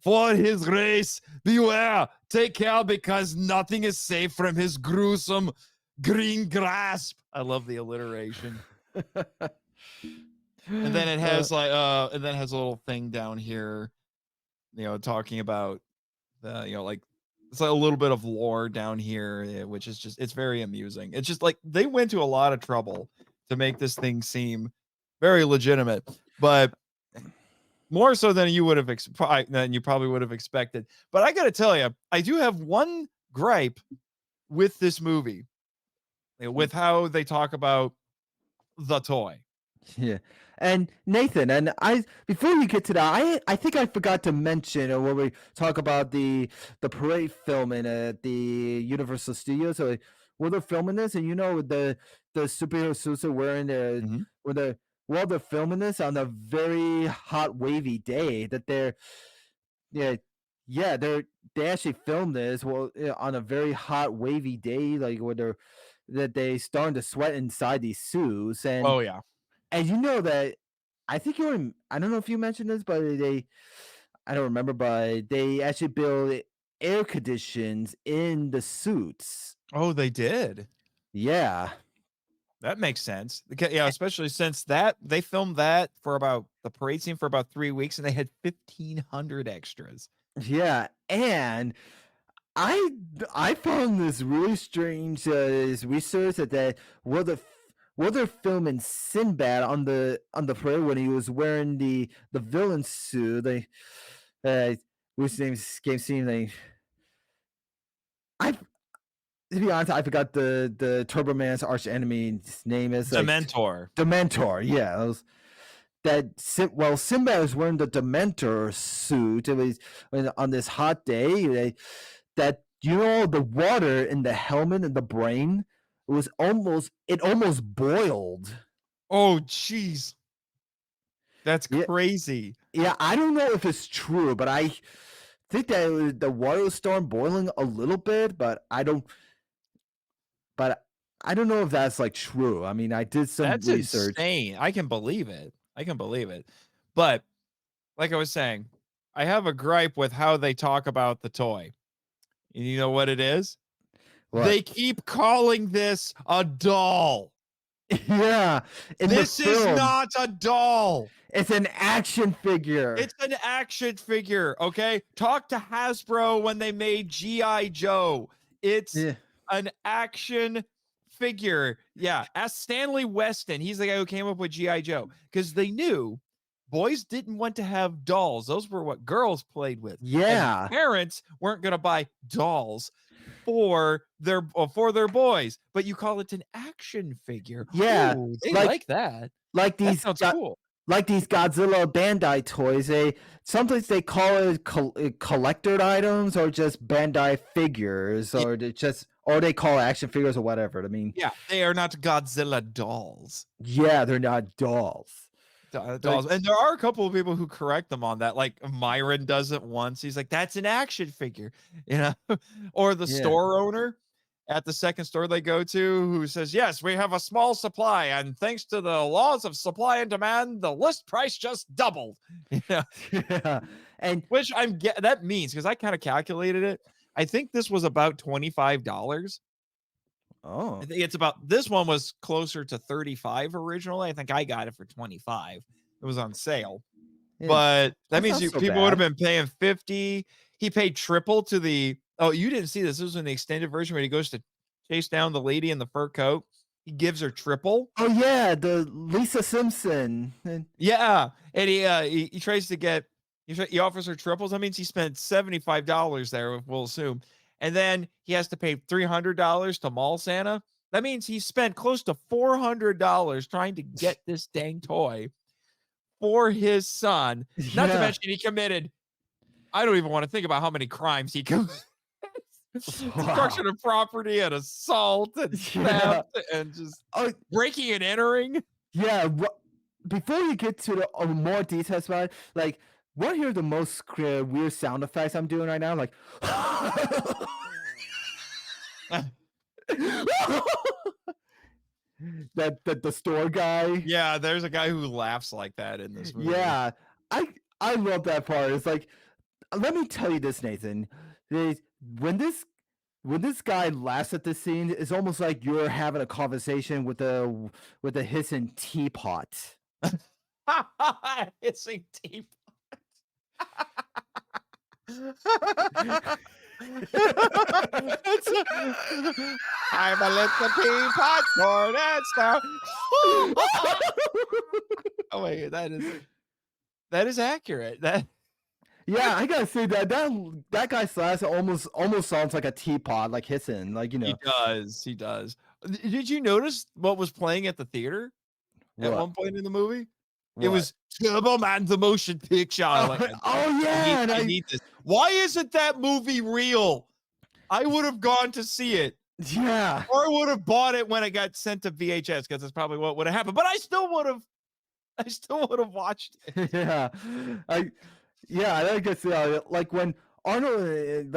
For his race, beware. Take care because nothing is safe from his gruesome green grasp. I love the alliteration. And then it has and then it has a little thing down here, talking about like it's like a little bit of lore down here, which is just, it's very amusing. It's just like they went to a lot of trouble to make this thing seem very legitimate, but more so than you would have than you probably would have expected. But I got to tell you, I do have one gripe with this movie, with how they talk about the toy. Yeah. And Nathan, and before you get to that, I think I forgot to mention when we talk about the parade filming at the Universal Studios, so where they're filming this, and the superhero suits are wearing while they're filming this on a very hot wavy day that they actually filmed this on a very hot wavy day, like where they starting to sweat inside these suits. And Oh yeah. and that I think I don't know if you mentioned this, but I don't remember, but they actually build air conditions in the suits. Oh, they did. Yeah. That makes sense. Yeah, especially since they filmed that for about the parade scene for about 3 weeks, and they had 1,500 extras. Yeah, and I found this really strange research that they're filming Sinbad on the parade when he was wearing the villain suit. Which name's game scene. To be honest, I forgot the Turbo Man's arch enemy's name is Dementor. Dementor. Yeah, Sinbad was wearing the Dementor suit. It was on this hot day. The water in the helmet and the brain, it almost boiled. Oh, jeez. That's crazy. Yeah, I don't know if it's true, but I think that the water was starting boiling a little bit, but I don't know if that's like true. I mean, I did some research. Insane. I can believe it. But like I was saying, I have a gripe with how they talk about the toy. And you know what it is? What? They keep calling this a doll. Yeah, in the This is film, not a doll. it's an action figure. It's an action figure, okay? Talk to Hasbro when they made G.I. Joe. It's Yeah. an action figure. Yeah, ask Stanley Weston. He's the guy who came up with G.I. Joe because they knew boys didn't want to have dolls. Those were what girls played with. Yeah. And parents weren't going to buy dolls for their boys, but you call it an action figure. Yeah, Ooh, they like- like that. Like That these sounds cool. like these Godzilla Bandai toys, sometimes they call it collector items or just Bandai figures, or they call it action figures or whatever. I mean, Yeah, they are not Godzilla dolls. yeah, they're not dolls. Dolls. And there are a couple of people who correct them on that. Like Myron does it once. He's like, that's an action figure, you know, or the Yeah. store owner at the second store they go to who says, yes, we have a small supply. And thanks to the laws of supply and demand, the list price just doubled. You know? Yeah, and Which that means, because I kind of calculated it. I think this was about $25. oh, I think it's about, this one was closer to 35 originally. I think I got it for 25. It was on sale. yeah. But that That's means not so people would have bad. been paying 50. He paid triple to the, oh, you didn't see this. This was in the extended version where he goes to chase down the lady in the fur coat. He gives her triple. Oh yeah, the Lisa Simpson. Yeah. And he tries to get, he offers her triples. That means he spent $75 there, we'll assume. And then he has to pay $300 to Mall Santa. That means he spent close to $400 trying to get this dang toy for his son. Not to Yeah. mention he committed, I don't even want to think about how many crimes he committed. Destruction of property and assault and theft and just breaking and entering. Yeah, before you get to the more details about it, like, what here are the most weird sound effects I'm doing right now? Like, that the store guy. Yeah, there's a guy who laughs like that in this movie. Yeah, I love that part. It's like, let me tell you this, Nathan. When this guy laughs at this scene, it's almost like you're having a conversation with a hissing teapot. Hissing teapot. I'm a little teapot for that stuff. Oh wait, that is accurate. Yeah, I gotta say that guy's laugh almost sounds like a teapot, like hissing, like, you know. He does. Did you notice what was playing at the theater at What? one point in the movie? It What? was Turbo Man the Motion Picture. Oh yeah, I need this. Why isn't that movie real? I would have gone to see it. Yeah. Or I would have bought it when it got sent to VHS, because that's probably what would have happened. But I still would have watched it. Yeah. I guess like when Arnold,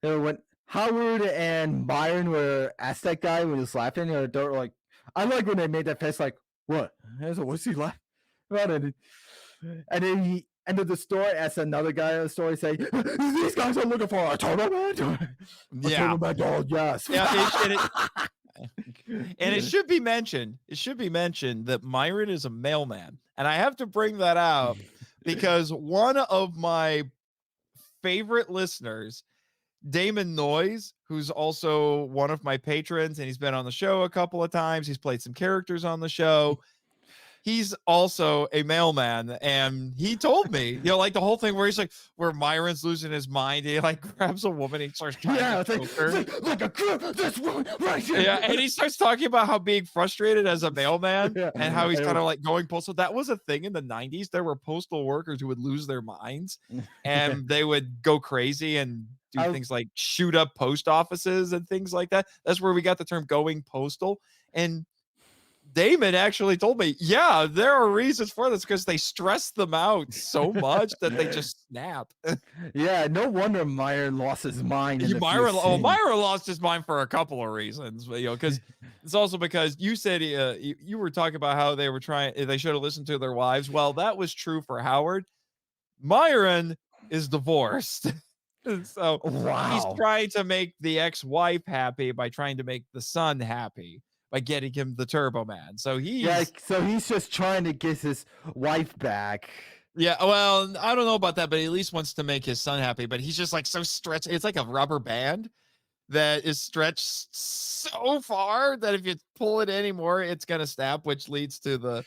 when Howard and Byron were asked that guy when he was laughing, or they're like, I like when they made that face, like, what? What's he laughing about? And then he ended the story as another guy in the story say, these guys are looking for a Turbo Man. Yeah. Dog, yes. Yeah, and it should be mentioned. It should be mentioned that Myron is a mailman, and I have to bring that out because one of my favorite listeners, Damon Noyes, who's also one of my patrons, and he's been on the show a couple of times. He's played some characters on the show. He's also a mailman, and he told me, like the whole thing where he's like, where Myron's losing his mind, he like grabs a woman, and he starts trying to choke her. Like a grip, this woman right here. Yeah, and he starts talking about how being frustrated as a mailman and how he's kind of like going postal. That was a thing in the 90s. There were postal workers who would lose their minds, and they would go crazy and do things like shoot up post offices and things like that. That's where we got the term going postal. And Damon actually told me, yeah, there are reasons for this because they stress them out so much that they just snap. Yeah, no wonder Myron lost his mind. Myron lost his mind for a couple of reasons, because it's also because you said you were talking about how they should have listened to their wives. Well, that was true for Howard. Myron is divorced. And so he's Wow. trying to make the ex-wife happy by trying to make the son happy by getting him the Turbo Man. So Yeah, he's so he's just trying to get his wife back. yeah, well, I don't know about that, but he at least wants to make his son happy. But he's just like so stretched. It's like a rubber band that is stretched so far that if you pull it anymore, it's gonna snap, which leads to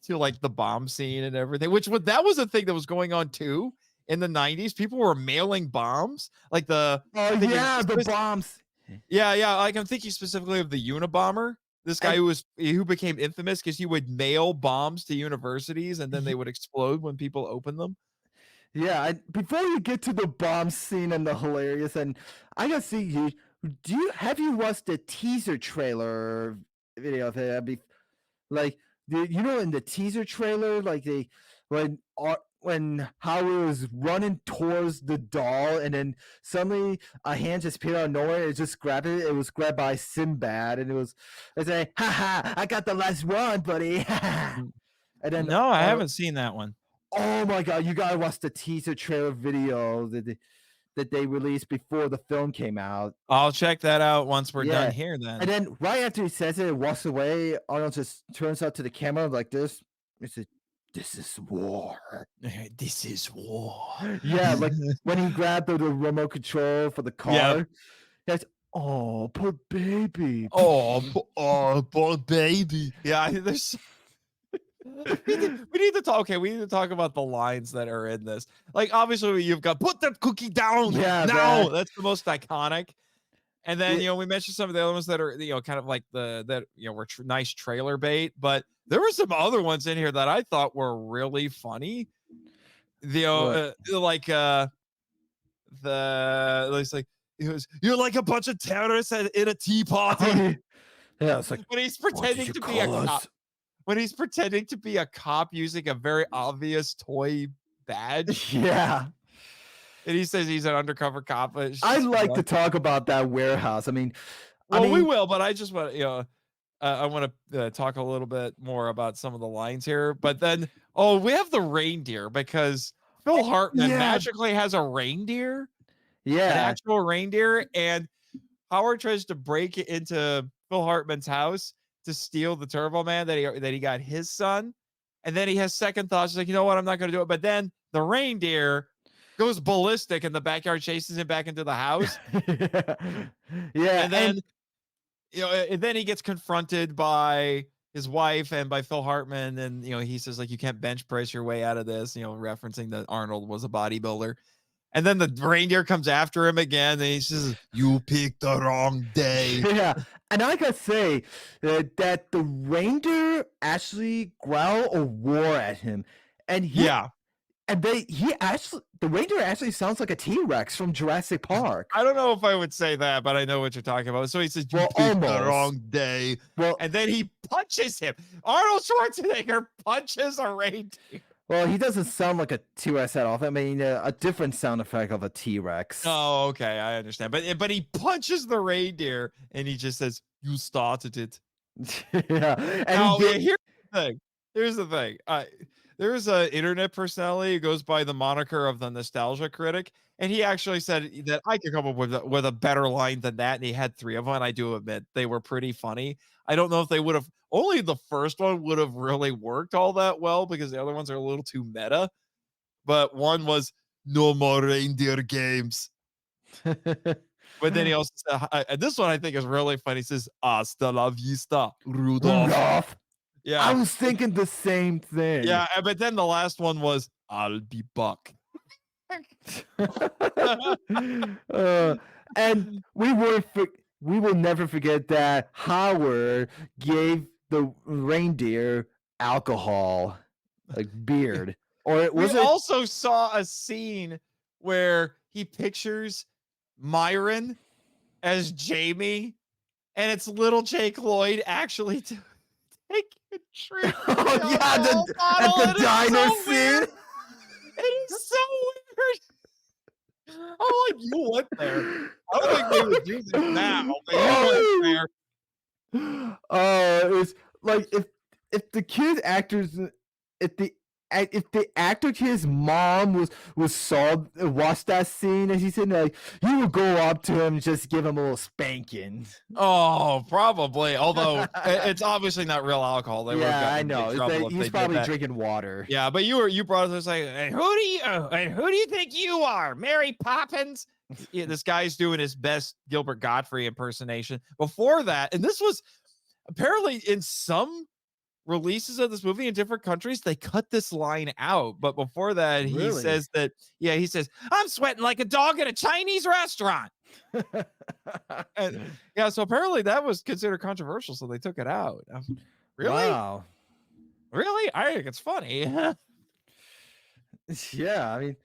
like the bomb scene and everything. That was a thing that was going on too in the 90s. People were mailing bombs, like Oh I'm thinking yeah, the bombs. yeah, like I'm thinking specifically of the Unabomber. This guy And who became infamous because he would mail bombs to universities and then they would explode when people opened them. yeah, before you get to the bomb scene and the hilarious, and I gotta see you. Have you watched the teaser trailer video of it? Like, in the teaser trailer, like when Howard was running towards the doll, and then suddenly a hand just appeared out of nowhere. It just grabbed it. It was grabbed by Sinbad, and it's like, "Ha ha! I got the last one, buddy!" and then, No, I haven't seen that one. oh my god, you gotta watch the teaser trailer video that they released before the film came out. I'll check that out once we're done Yeah. here then. And then right after he says it and walks away, Arnold just turns out to the camera like this. He said, "This is war." This is war. Yeah, like when he grabbed the remote control for the Yeah. car. That's, oh, poor baby. Oh, poor baby. Yeah, there's we need to talk. Okay, we need to talk about the lines that are in this. Like, obviously, you've got "put that cookie down Yeah, now." That's the most iconic. And then Yeah. we mentioned some of the other ones that are kind of like were nice trailer bait, but there were some other ones in here that I thought were really funny. What? It's like you're like a bunch of terrorists in a tea party Yeah, it's like, when he's what did pretending you to be a call cop. us? When he's pretending to be a cop using a very obvious toy badge, Yeah. and he says he's an undercover cop. But it's I'd just like to one. talk about that warehouse. Well, we will, but I just want I want to talk a little bit more about some of the lines here. But then, we have the reindeer because Phil Hartman yeah, magically has a reindeer, an yeah. actual reindeer, and Howard tries to break it into Phil Hartman's house to steal the Turbo Man that he got his son, and then he has second thoughts. He's like, you know what, I'm not going to do it. But then the reindeer goes ballistic in the backyard, chases him back into the house, Yeah, and then and then he gets confronted by his wife and by Phil Hartman, and he says like, you can't bench press your way out of this, referencing that Arnold was a bodybuilder. And then the reindeer comes after him again, and he says, "You picked the wrong day." yeah. And I gotta say that the reindeer actually growl or roar at him, and Yeah, the reindeer actually sounds like a T-Rex from Jurassic Park. I don't know if I would say that, but I know what you're talking about. So he says, "You Well, picked the almost. wrong day," Well, and then he punches him. Arnold Schwarzenegger punches a reindeer. well, he doesn't sound like a T-Rex at all. A different sound effect of a T-Rex. Oh, okay, I understand. But he punches the reindeer, and he just says, "You started it." Yeah, and Now, he did. here's the thing. Here's the thing. There's an internet personality who goes by the moniker of the Nostalgia Critic, and he actually said that I could come up with a better line than that, and he had 3 of them, and I do admit they were pretty funny. I don't know if they would have only the first one would have really worked all that well because the other ones are a little too meta, but one was, "No more reindeer games." But then he also said, this one I think is really funny. He says, "Hasta la vista, Rudolph." Rudolph. I Yeah. was thinking the same thing. Yeah, but then the last one was, "I'll be back." And we will never forget that Howard gave the reindeer alcohol, like beard, or We was it? also saw a scene where he pictures Myron as Jamie, and it's little Jake Lloyd actually taking a drink from Oh the yeah, alcohol at bottle, the and it's diner so scene. weird. It is so weird. I'm like, you went there. I don't think they would do this now, but you went there. It's like if the kid actors, if the if the actor kid's mom watched that scene and she said like you would go up to him and just give him a little spanking. Oh, probably. Although it's obviously not real alcohol. They would have Yeah, I gotten in big know. trouble if He's they did probably that. drinking water. Yeah, but you brought us like, hey, who do you think you are, Mary Poppins? Yeah, this guy's doing his best Gilbert Gottfried impersonation. Before that, and this was apparently in some releases of this movie in different countries, they cut this line out. But before that, he Really? says that, yeah, he says, I'm sweating like a dog at a Chinese restaurant. And yeah, so apparently that was considered controversial, so they took it out. Really? Wow. Really? I think it's funny. Yeah, I mean,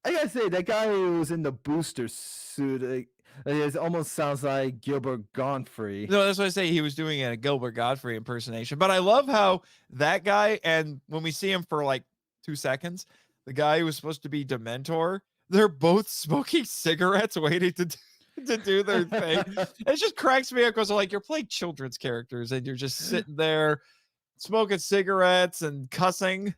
I gotta say that guy who was in the booster suit. It almost sounds like Gilbert Gottfried. No, that's what I say. He was doing a Gilbert Gottfried impersonation. But I love how that guy, and when we see him for like 2 seconds, the guy who was supposed to be Dementor, they're both smoking cigarettes, waiting to do their thing. It just cracks me up because like you're playing children's characters and you're just sitting there smoking cigarettes and cussing.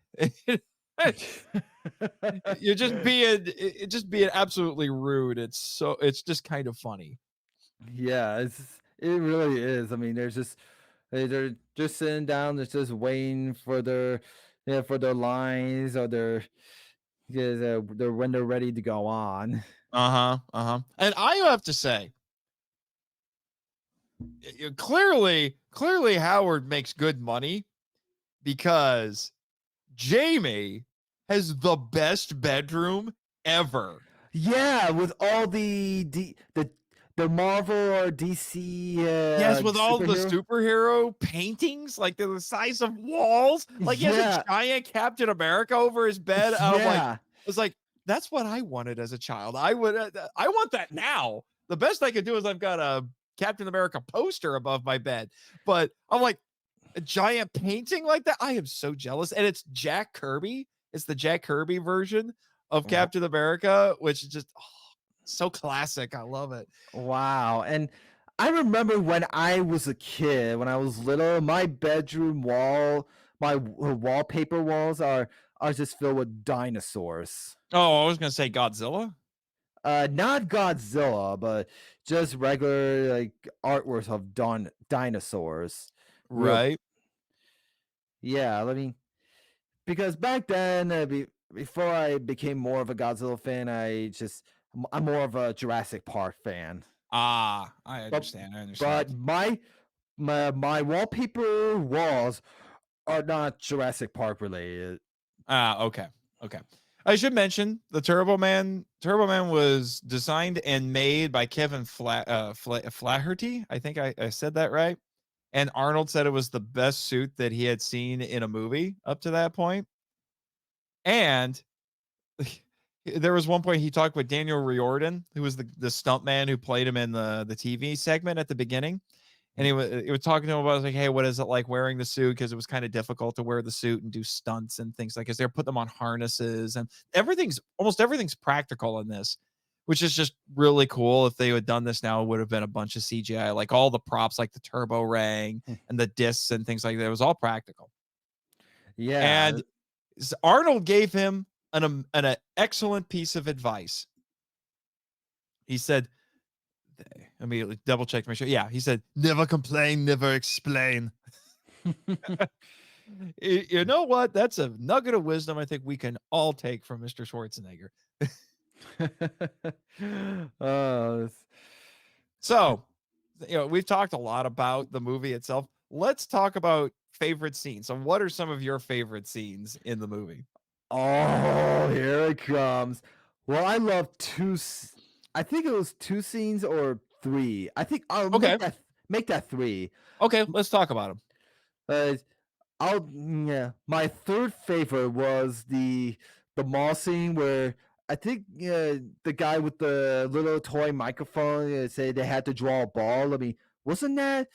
You're just being absolutely rude. It's just kind of funny. Yeah, it really is. I mean, they're just sitting down, they're just waiting for their lines or they're when they're ready to go on. And I have to say, clearly Howard makes good money because Jamie has the best bedroom ever. Yeah, with all the Marvel or DC Yes, with all the superhero. superhero paintings, like they're the size of walls. Like he has Yeah. a giant Captain America over his bed. I'm like, Yeah. I was like, that's what I wanted as a child. I want that now. The best I could do is I've got a Captain America poster above my bed, but I'm like, a giant painting like that. I am so jealous. And it's Jack Kirby. It's the Jack Kirby version of Captain America, which is just so classic. I love it. Wow. And I remember when I was a kid, when I was little, my bedroom my wallpaper walls are just filled with dinosaurs. Oh, I was gonna say Godzilla. Not Godzilla, but just regular like artworks of dinosaurs. Right. Yeah, I mean, because back then, before I became more of a Godzilla fan, I'm more of a Jurassic Park fan. I understand. But my wallpaper walls are not Jurassic Park related. Okay. I should mention the Turbo Man. Turbo Man was designed and made by Kevin Flaherty. I think I said that right. And Arnold said it was the best suit that he had seen in a movie up to that point. And there was one point he talked with Daniel Riordan, who was the stuntman who played him in the TV segment at the beginning. And he was talking to him about like, hey, what is it like wearing the suit? Because it was kind of difficult to wear the suit and do stunts and things like because they're putting them on harnesses and almost everything's practical in this, which is just really cool. If they had done this now, it would have been a bunch of CGI, like all the props, like the turbo ring and the discs and things like that. It was all practical. Yeah. And Arnold gave him an excellent piece of advice. He said, immediately double check to make sure. Yeah, he said, never complain, never explain. You know what? That's a nugget of wisdom I think we can all take from Mr. Schwarzenegger. So, we've talked a lot about the movie itself. Let's talk about favorite scenes. So, what are some of your favorite scenes in the movie? Oh, here it comes. Well, I love I think it was 2 scenes or 3. I think I'll make that 3. Okay, let's talk about them. My third favorite was the mall scene where I think the guy with the little toy microphone said they had to draw a ball. I mean, wasn't that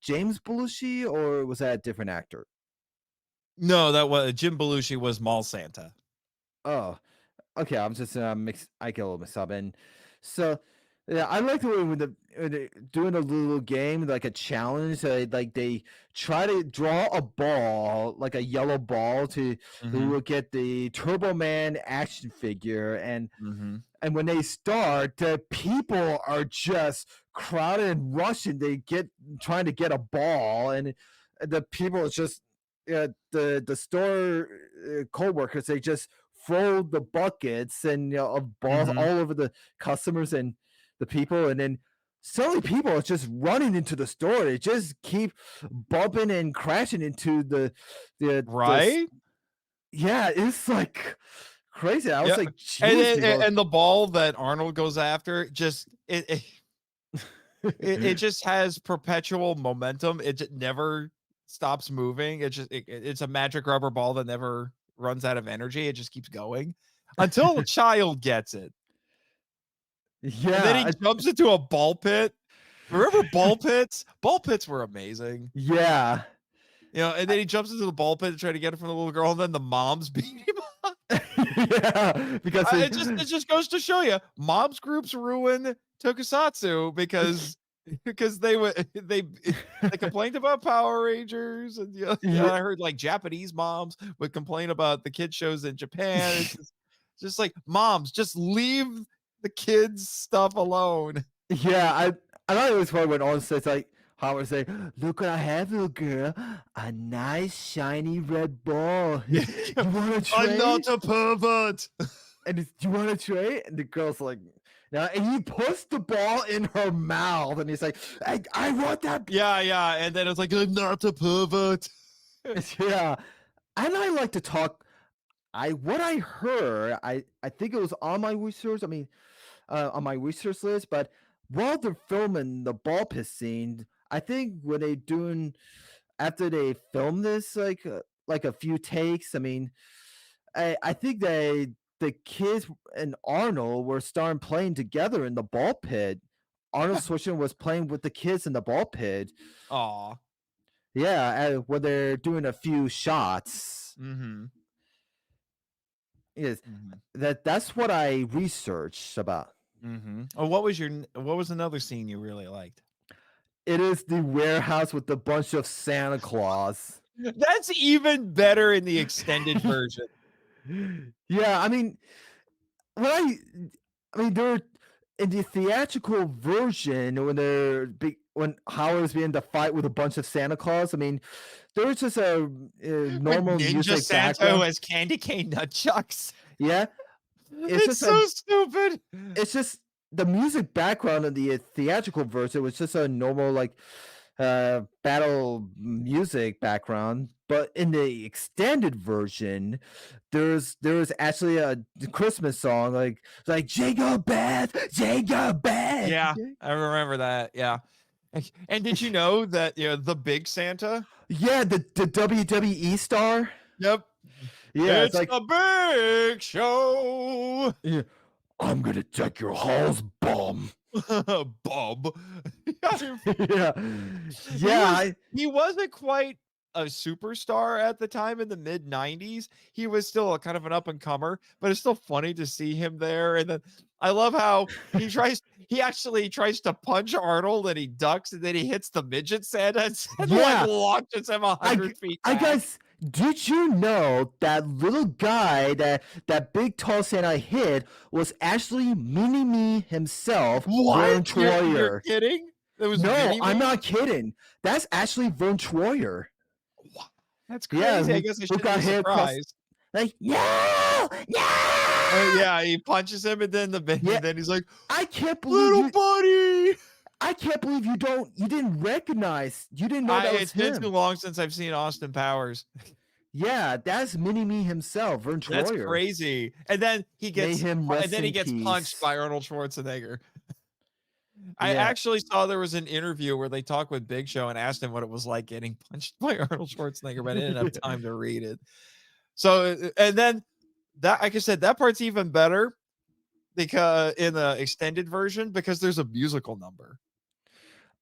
James Belushi or was that a different actor? No, that was Jim Belushi was Mall Santa. Oh, okay. I'm just I get a little mixed up, and so yeah, I like the way doing a little game, like a challenge. Like they try to draw a ball, like a yellow ball, to who Mhm. will get the Turbo Man action figure, Mhm. and when they start, the people are just crowded and rushing. They get trying to get a ball, and the people just the store co-workers, they just throw the buckets and of balls Mhm. all over the customers and the people, and then suddenly people are just running into the store. They just keep bumping and crashing into the Right? yeah. It's like crazy. I was Yeah. like, And jeez, then people. and the ball that Arnold goes after just it just has perpetual momentum. It just never stops moving. It's a magic rubber ball that never runs out of energy. It just keeps going until a child gets it. And then Yeah, he jumps into a ball pit. Remember ball pits? Ball pits were amazing. yeah, You know, and then he jumps into the ball pit to try to get it from the little girl, and then the moms beat him up. yeah. Because they, It just goes to show you, moms groups ruin tokusatsu because they complained about Power Rangers, and yeah, I heard like Japanese moms would complain about the kid shows in Japan. It's just like moms, just leave the kids stuff alone. yeah. I thought it was funny when on says like Howard say, "Look what I have, little girl, a nice shiny red ball. You want to I'm trade?" not a pervert. And do you want to trade? And the girl's like, "No." And he puts the ball in her mouth, and he's like, "I want that." Yeah, and then it's like, I'm not a pervert. Yeah, and I like to talk. What I heard, I think it was on my research. I mean, on my research list. But while they're filming the ball pit scene, I think when they doing after they film this, like a few takes. I mean, I think the kids and Arnold were starting playing together in the ball pit. Arnold Schwarzenegger was playing with the kids in the ball pit. Aw. Yeah, when they're doing a few shots. Mhm. Yes, Mhm. that's what I researched about. Mhm. Oh, what was another scene you really liked? It is the warehouse with a bunch of Santa Claus. That's even better in the extended version. Yeah, I mean, when I mean, they're in the theatrical version when when Howard's being to fight with a bunch of Santa Claus. I mean, there was just a With normal Ninja music Santa who background. has candy cane nunchucks. Yeah, it's It's just a so stupid. it's just the music background in the theatrical version was just a normal like battle music background, but in the extended version there's actually a Christmas song like Jingle Bells, Jingle Bells. Yeah, I remember that, yeah. And did you know that, the big Santa. Yeah, the WWE star. Yep. Yeah, it's It's like, the big show. yeah, I'm gonna take your house, bum. Bob. Yeah, He yeah, was he wasn't quite a superstar at the time in the mid 90s. He was still a kind of an up and comer, but it's still funny to see him there. And then I love how he actually tries to punch Arnold and he ducks and then he hits the midget Santa and like yeah. launches him a I, hundred feet I back. guess. Did you know that little guy that big tall Santa hit was actually Mini Me himself, Vern What? You're Troyer? kidding? That was No, mini I'm me? not kidding. That's actually Vern Troyer. What? That's Yeah, crazy. I guess I who shouldn't got be hit across surprised. like no, Oh no. yeah, he punches him and then Yeah, then he's like, I can't believe little you. buddy. I can't believe you didn't recognize. You didn't know that was It's been too him. long since I've seen Austin Powers. Yeah, that's Mini Me himself, Vern That's Troyer. crazy. And then May him rest he in gets punched peace. by Arnold Schwarzenegger. I Yeah. actually saw there was an interview where they talked with Big Show and asked him what it was like getting punched by Arnold Schwarzenegger, but I didn't have time to read it. So, and then that, like I said, that part's even better because in the extended version, because there's a musical number.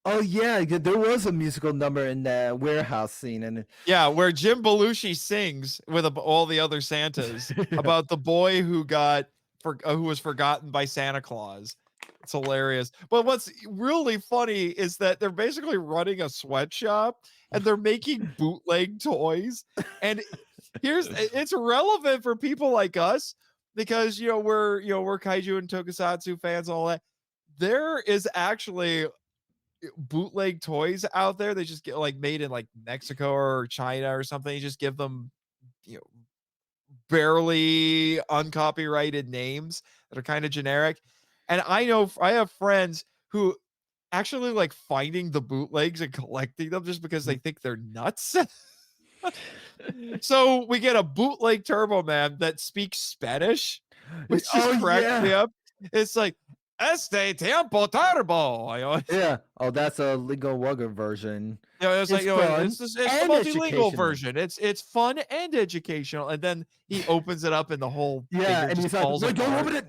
Oh yeah, there was a musical number in the warehouse scene, and Yeah, where Jim Belushi sings with all the other Santas about the boy who was forgotten by Santa Claus. It's hilarious. But what's really funny is that they're basically running a sweatshop and they're making bootleg toys. And it's relevant for people like us because we're kaiju and tokusatsu fans and all that. There is actually bootleg toys out there. They just get like made in like Mexico or China or something. You just give them, you know, barely uncopyrighted names that are kind of generic. And I know I have friends who actually like finding the bootlegs and collecting them just because they think they're nuts. So we get a bootleg Turbo Man that speaks Spanish, which just cracks me up. It's like Este tiempo turbo. Yeah. Oh, that's a Lingo Wugger version. Yeah, it's like it's the multilingual version. It's fun and educational. And then he opens it up, and the whole and he's like, falls don't apart. open it.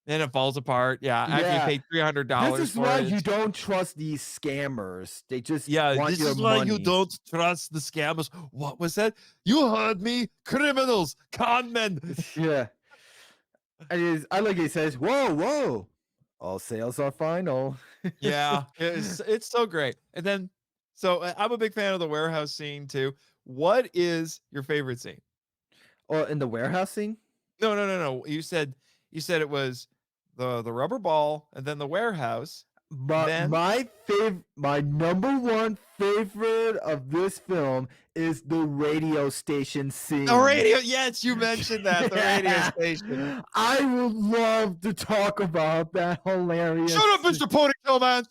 And it falls apart. Yeah, after you pay $300. This is why you don't trust these scammers. They just want this your is why money. you don't trust the scammers. What was that? You heard me, criminals, con men. Yeah. And I like he says, whoa, all sales are final. Yeah, it's so great. And then, so I'm a big fan of the warehouse scene too. What is your favorite scene? Oh, in the warehouse scene? No. You said it was the rubber ball and then the warehouse. My number one favorite of this film is the radio station scene. The radio, yes, you mentioned that. The radio station. I would love to talk about that hilarious. Shut up, Mr. Ponytail Man.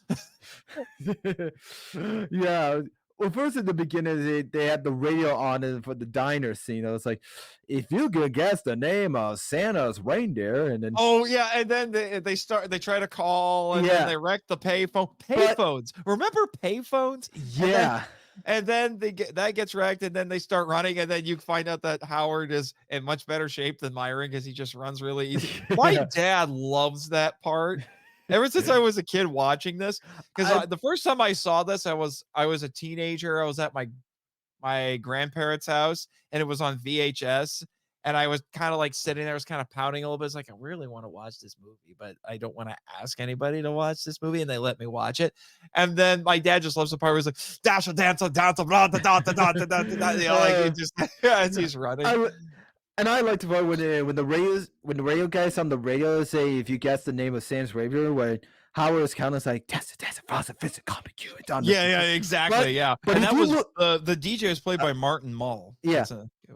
Yeah. Well, first in the beginning, they had the radio on for the diner scene. I was like, if you could guess the name of Santa's reindeer, and then and then they try to call, and then they wreck the payphones. Remember payphones? Yeah. And then that gets wrecked, and then they start running, and then you find out that Howard is in much better shape than Myron because he just runs really easy. My dad loves that part. Ever since I was a kid watching this, because the first time I saw this, I was a teenager. I was at my grandparents' house, and it was on VHS. And I was kind of like sitting there, I was kind of pouting a little bit. It's like, I really want to watch this movie, but I don't want to ask anybody to watch this movie. And they let me watch it. And then my dad just loves the part where he's like, dash, dance, blah, blah, da, da, da, da, da, da, da. You know, like it just, as he's running. And I like the part when the radio guys on the radio say, if you guess the name of Sam's reindeer, where Howard is kind of like, that's a frozen fist, yeah, exactly. But and that was the DJ was played by Martin Mull. Yeah.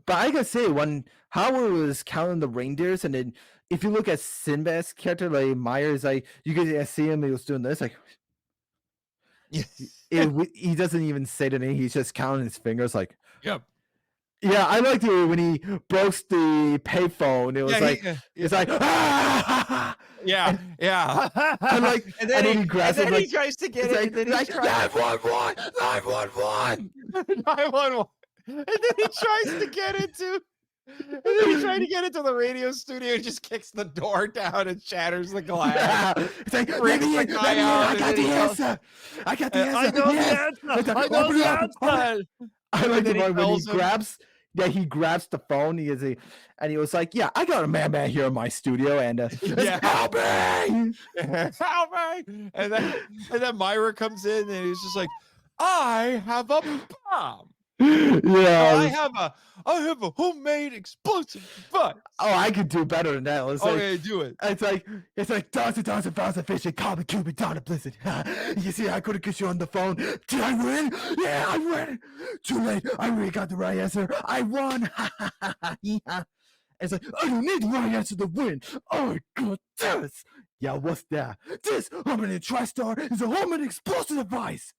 But I gotta say, when Howard was counting the reindeers, and then if you look at Sinbad's character, like Myers, like you could see him, he was doing this, like he doesn't even say the name, he's just counting his fingers, like yep. Yeah, I liked it when he broke the payphone. It was it's like yeah. And then he grabs it. He tries to get it. And then he's like 911. 911. And then he tries to get into. And then he's trying to get into the radio studio and just kicks the door down and shatters the glass. Yeah. It's like, I got the answer. I know the answer. I like the part when he grabs the phone. And he was like, "Yeah, I got a man here in my studio, and help me, help me!" And then Myra comes in, and he's just like, "I have a bomb. Yeah, I have a homemade explosive device." Oh, I could do better than that. Do it. It's like thousand fish and call me Cuban down a blizzard. You see, I couldn't get you on the phone. Did I win? Yeah, I win. Too late. I really got the right answer. I won. It's like, I don't need the right answer to win. Oh, God, this. Yeah, what's that? This homemade TriStar is a homemade explosive device.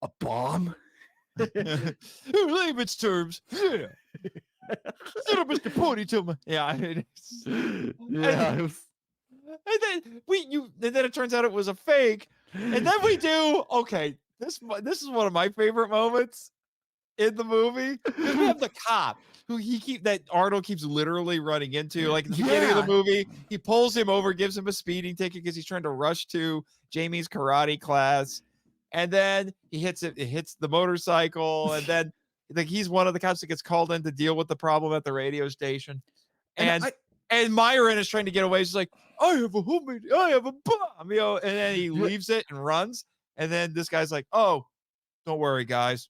A bomb? Layman's terms. Yeah. Sit up, Mr. Ponytail Man. Yeah. And then it turns out it was a fake. And then we do this is one of my favorite moments in the movie. We have the cop who that Arnold keeps literally running into. Like at the beginning of the movie, he pulls him over, gives him a speeding ticket because he's trying to rush to Jamie's karate class. And then it hits the motorcycle, and then he's one of the cops that gets called in to deal with the problem at the radio station. And Myron is trying to get away. She's like, I have a homemade, I have a bomb, and then he leaves it and runs. And then this guy's like, oh, don't worry, guys.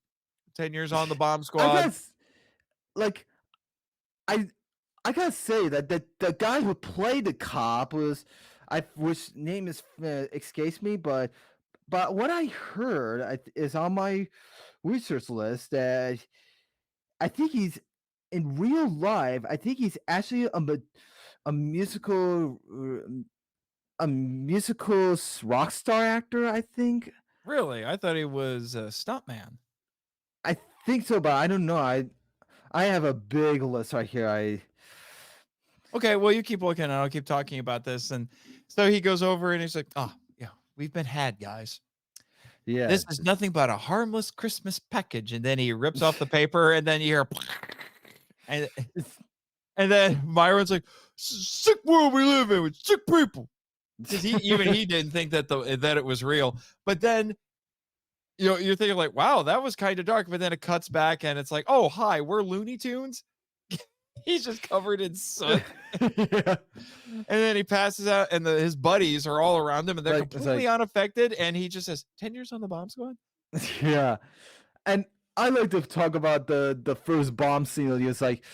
10 years on the bomb I squad. guess, like, I I gotta say that the guy who played the cop was, which name is escapes me, but what I heard is on my research list that I think he's in real life. I think he's actually a musical rock star actor. I think. Really? I thought he was a stuntman. I think so, but I don't know. I have a big list right here. Okay, well, you keep looking and I'll keep talking about this. And so he goes over and he's like, oh, yeah, we've been had, guys. Yeah. This is nothing but a harmless Christmas package. And then he rips off the paper and then you hear, and then Myron's like, sick world we live in with sick people. Because he didn't think that that it was real. But then, you're thinking like, wow, that was kind of dark. But then it cuts back and it's like, oh, hi, we're Looney Tunes. He's just covered in soot. Yeah. And then he passes out and his buddies are all around him and they're completely unaffected. And he just says, 10 years on the bomb squad. Yeah. And I like to talk about the first bomb scene. He was like,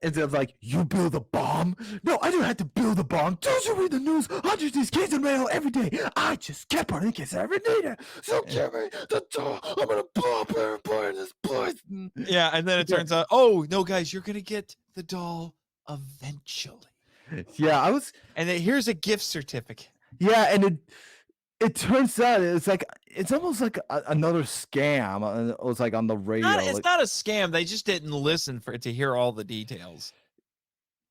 instead of like, you build a bomb? No, I don't have to build a bomb. Don't you read the news? Hundreds of these kids in mail every day. I just kept on in case I ever need it. So give me the doll. I'm going to blow up everybody in this place. Yeah, and then it turns out, oh, no, guys, you're going to get the doll eventually. Yeah, and then here's a gift certificate. Yeah, and it turns out it's almost like another scam. It was like on the radio. It's not a scam. They just didn't listen to hear all the details.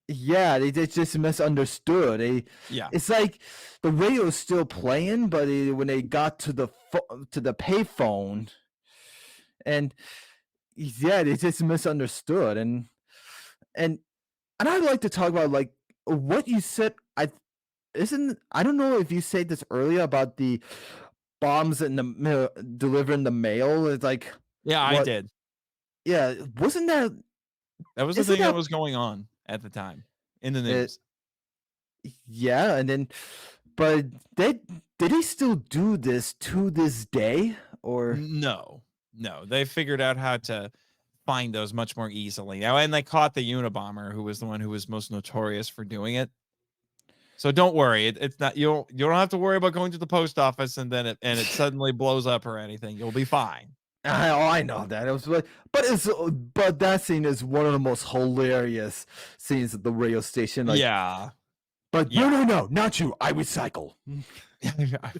Yeah, they just misunderstood. It's like the radio is still playing, but when they got to the payphone, and yeah, they just misunderstood. And I'd like to talk about like what you said. I don't know if you said this earlier about the bombs in the delivering the mail. It's like, yeah, I did. Yeah, wasn't that was the thing that was going on at the time in the news? Yeah, and then, but did they still do this to this day, or no? They figured out how to find those much more easily now, and they caught the Unabomber, who was the one who was most notorious for doing it. So don't worry, it's not, you don't have to worry about going to the post office and then it suddenly blows up or anything. You'll be fine. I know that. It was, but that scene is one of the most hilarious scenes at the radio station. Like, yeah. But yeah. No, not you. I recycle. Yeah.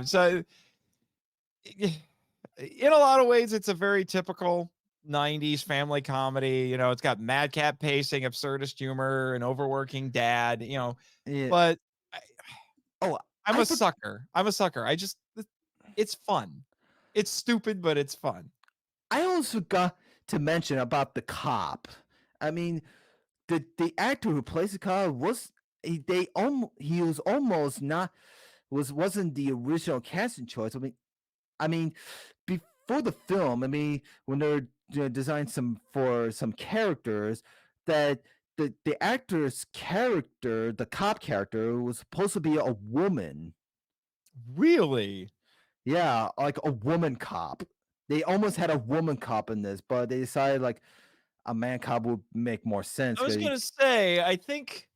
So in a lot of ways, it's a very typical 90s family comedy. It's got madcap pacing, absurdist humor, an overworking dad, but I'm a sucker. It's fun. It's stupid, but it's fun. I also got to mention about the cop. I mean, the actor who plays the cop wasn't the original casting choice. I mean, before the film, when they're designed some characters, that the actor's character, the cop character, was supposed to be a woman. Really? Yeah, like a woman cop. They almost had a woman cop in this, but they decided like a man cop would make more sense. I was gonna say, I think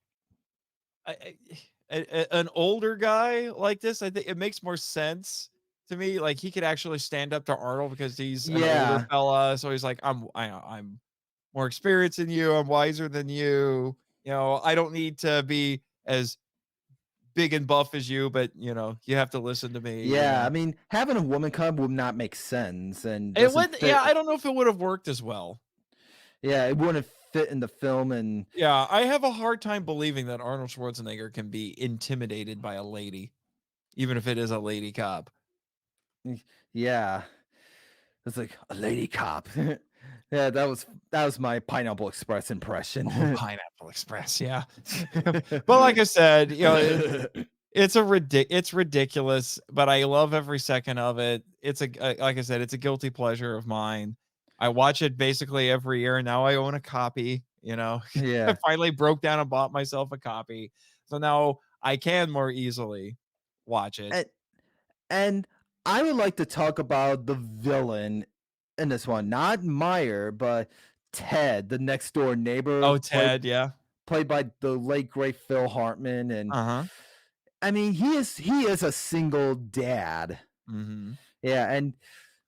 an older guy like this, I think it makes more sense to me. Like he could actually stand up to Arnold because he's an older fella. So he's like, I'm more experienced than you. I'm wiser than you. I don't need to be as big and buff as you, but you have to listen to me. Yeah, I mean, having a woman cop would not make sense, and it would. Yeah, I don't know if it would have worked as well. Yeah, it wouldn't fit in the film, and yeah, I have a hard time believing that Arnold Schwarzenegger can be intimidated by a lady, even if it is a lady cop. Yeah, it's like a lady cop. Yeah, that was my Pineapple Express impression. Oh, Pineapple Express, yeah. But like I said, it's ridiculous, but I love every second of it. It's like I said, it's a guilty pleasure of mine. I watch it basically every year. Now I own a copy. you know? I Yeah. finally broke down and bought myself a copy. So now I can more easily watch it. And and I would like to talk about the villain in this one, not Meyer, but Ted, the next door neighbor, Oh, Ted, yeah. played by the late great Phil Hartman. And Uh-huh. I mean, he is a single dad. Mhm. Yeah, and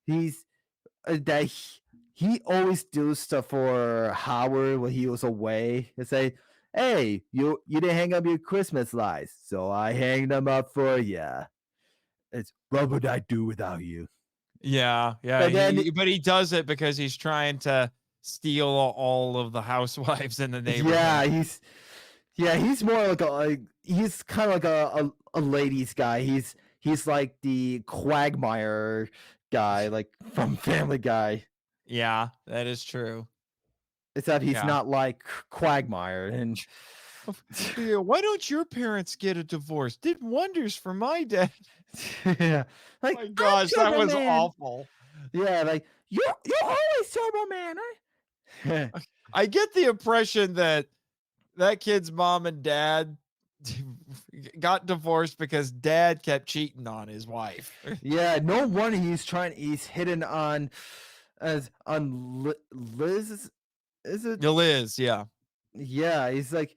he's that he always do stuff for Howard when he was away. And say, "Hey, you didn't hang up your Christmas lights, so I hang them up for you. It's what would I do without you?" Yeah, yeah, But then, he does it because he's trying to steal all of the housewives in the yeah, neighborhood. he's more like he's kind of like a ladies guy. He's like the Quagmire guy, like from Family Guy. Yeah, that is true. Except he's Yeah. not like Quagmire. And Yeah, why don't your parents get a divorce? Did wonders for my dad. yeah, like, My "I'm gosh, that Turbo was Man." awful. Yeah, like, "You're always Turbo Man, huh?" I get the impression that that kid's mom and dad got divorced because dad kept cheating on his wife. Yeah, no wonder he's hitting on as on Liz, is it? Liz, yeah. Yeah, he's like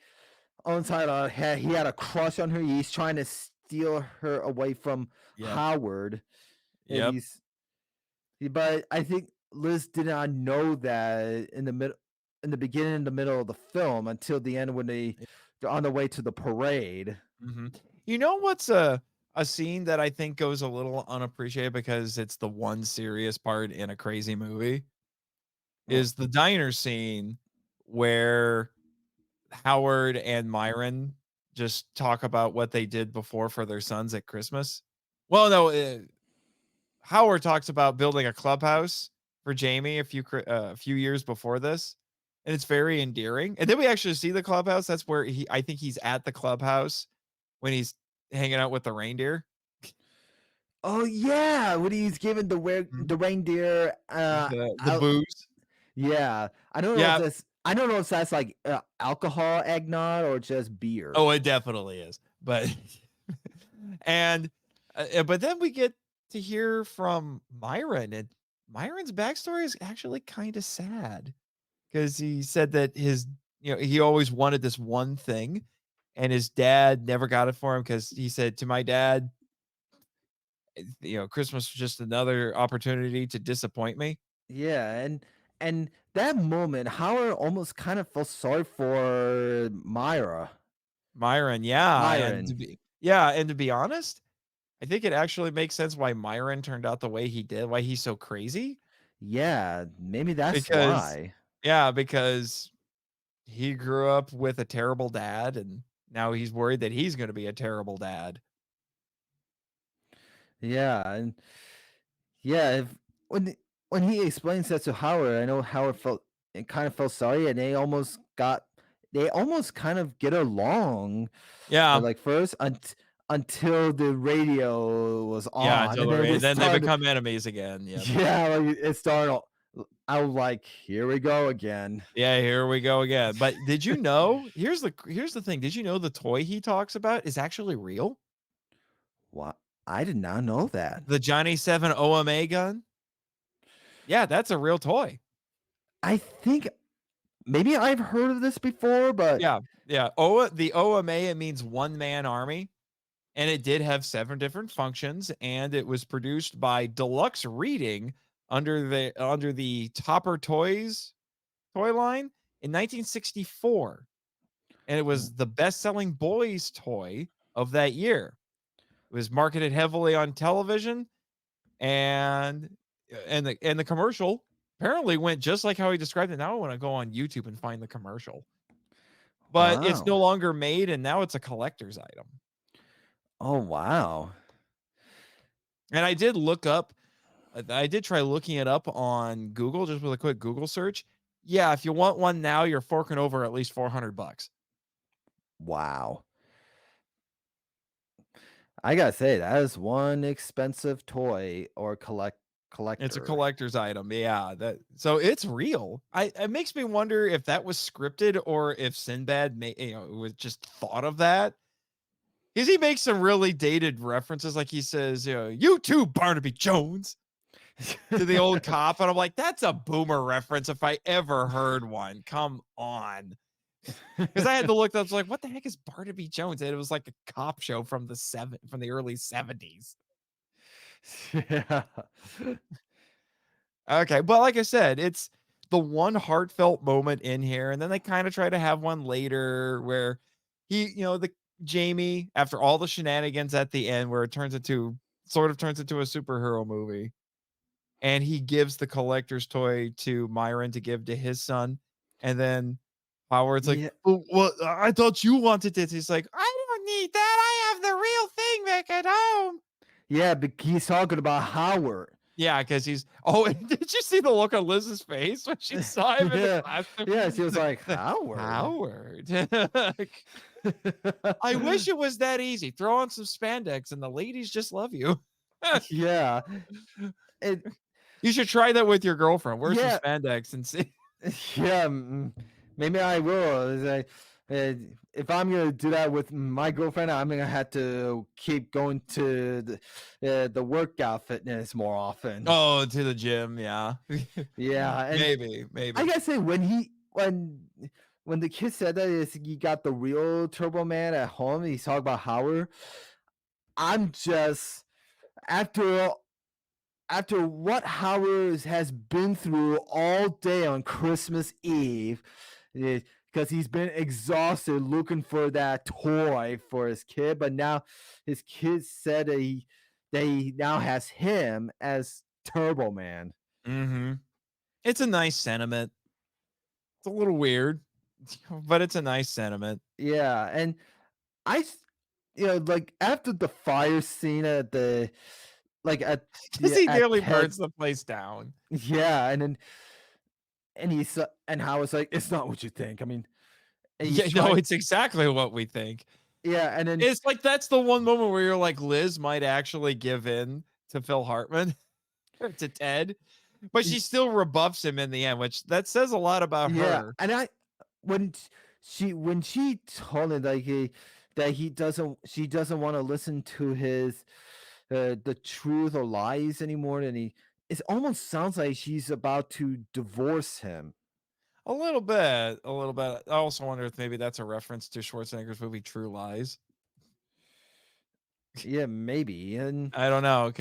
on side he had a crush on her. He's trying to steal her away from Yep. Howard. And Yep. but I think Liz did not know that in the beginning and the middle of the film until the end when they're on the way to the parade. Mhm. You know what's a scene that I think goes a little unappreciated because it's the one serious part in a crazy movie Oh, is the diner scene where Howard and Myron just talk about what they did before for their sons at Christmas. Well, no, Howard talks about building a clubhouse for Jamie a few years before this, and it's very endearing. And then we actually see the clubhouse. That's where I think he's at the clubhouse when he's hanging out with the reindeer. oh yeah, when he's giving Mhm. the reindeer The out. booze. Yeah, I don't know if Yeah. that's I don't know if that's like alcohol eggnog or just beer. Oh, it definitely is. But and but then we get to hear from Myron, and Myron's backstory is actually kind of sad because he said that he always wanted this one thing, and his dad never got it for him because he said to my dad, Christmas was just another opportunity to disappoint me. Yeah, and that moment, Howard almost kind of felt sorry for Myron, yeah, Myron. and to be honest, I think it actually makes sense why Myron turned out the way he did, why he's so crazy. Yeah, maybe that's Because why. yeah, because he grew up with a terrible dad, and now he's worried that he's gonna be a terrible dad. Yeah, and yeah, when he explains that to Howard, I know Howard felt and kind of felt sorry, and they almost kind of get along Yeah, like first until the radio was yeah, on, until and then they then they started. become enemies again, yep. Yeah, like it started. I was like, here we go again. Yeah, here we go again, but did you know here's the thing, did you know the toy he talks about is actually real? What? I did not know that. The Johnny 7 OMA gun? Yeah, that's a real toy. I think maybe I've heard of this before, but Yeah, yeah, the OMA, it means one man army. And it did have 7 different functions, and it was produced by Deluxe Reading under the Topper Toys toy line in 1964, and it was the best-selling boys toy of that year. It was marketed heavily on television, and the commercial apparently went just like how he described it. Now I wanna go on YouTube and find the commercial. But it's wow. no longer made, and now it's a collector's item. Oh wow. And I did try looking it up on Google just with a quick Google search. Yeah, if you want one now, you're forking over at least 400 bucks. Wow. I gotta say, that is one expensive toy or It's a collector. collector's item. Yeah, so it's real. It makes me wonder if that was scripted or if Sinbad was just thought of that. Because he makes some really dated references, like he says, "You too, Barnaby Jones," to the old cop, and I'm like, that's a boomer reference if I ever heard one. Come on. Because I had to look. I was like, "What the heck is Barnaby Jones?" And it was like a cop show from the early 70s. Yeah. Okay, but like I said, it's the one heartfelt moment in here, and then they kind of try to have one later where the Jamie, after all the shenanigans at the end, where it sort of turns into a superhero movie, and he gives the collector's toy to Myron to give to his son, and then Howard's like, Yeah. well, I thought you wanted this. He's like, I don't need that. I have the real thing back at home. Yeah, but he's talking about Howard. Yeah, because he's. Oh, and did you see the look on Liz's face when she saw him in the Yeah. classroom? Yeah, she was like, Howard. Howard. I wish it was that easy. Throw on some spandex and the ladies just love you. Yeah. It, You should try that with your girlfriend. Wear some Yeah. spandex and see. yeah, maybe I will. It's like, if I'm gonna do that with my girlfriend, I'm gonna have to keep going to the workout fitness more often. Oh, to the gym, yeah. Yeah, and maybe. I gotta say, when the kid said that he got the real Turbo Man at home, he's talking about Howard. I'm just after what Howard has been through all day on Christmas Eve, because he's been exhausted looking for that toy for his kid, but now his kid said that he now has him as Turbo Man. Mm-hmm. It's a nice sentiment. It's a little weird, but it's a nice sentiment. Yeah, and like after the fire scene at the Because he nearly Ted, burns the place down. yeah, and Howard's like, it's not what you think. I mean, Yeah, no, it's exactly what we think. Yeah, and then It's like that's the one moment where you're like, Liz might actually give in to Phil Hartman, to Ted, but she still rebuffs him in the end, which that says a lot about her. and when she told him that she doesn't want to listen to his the truth or lies anymore, and it almost sounds like she's about to divorce him. A little bit. I also wonder if maybe that's a reference to Schwarzenegger's movie True Lies. Yeah, maybe. And I don't know.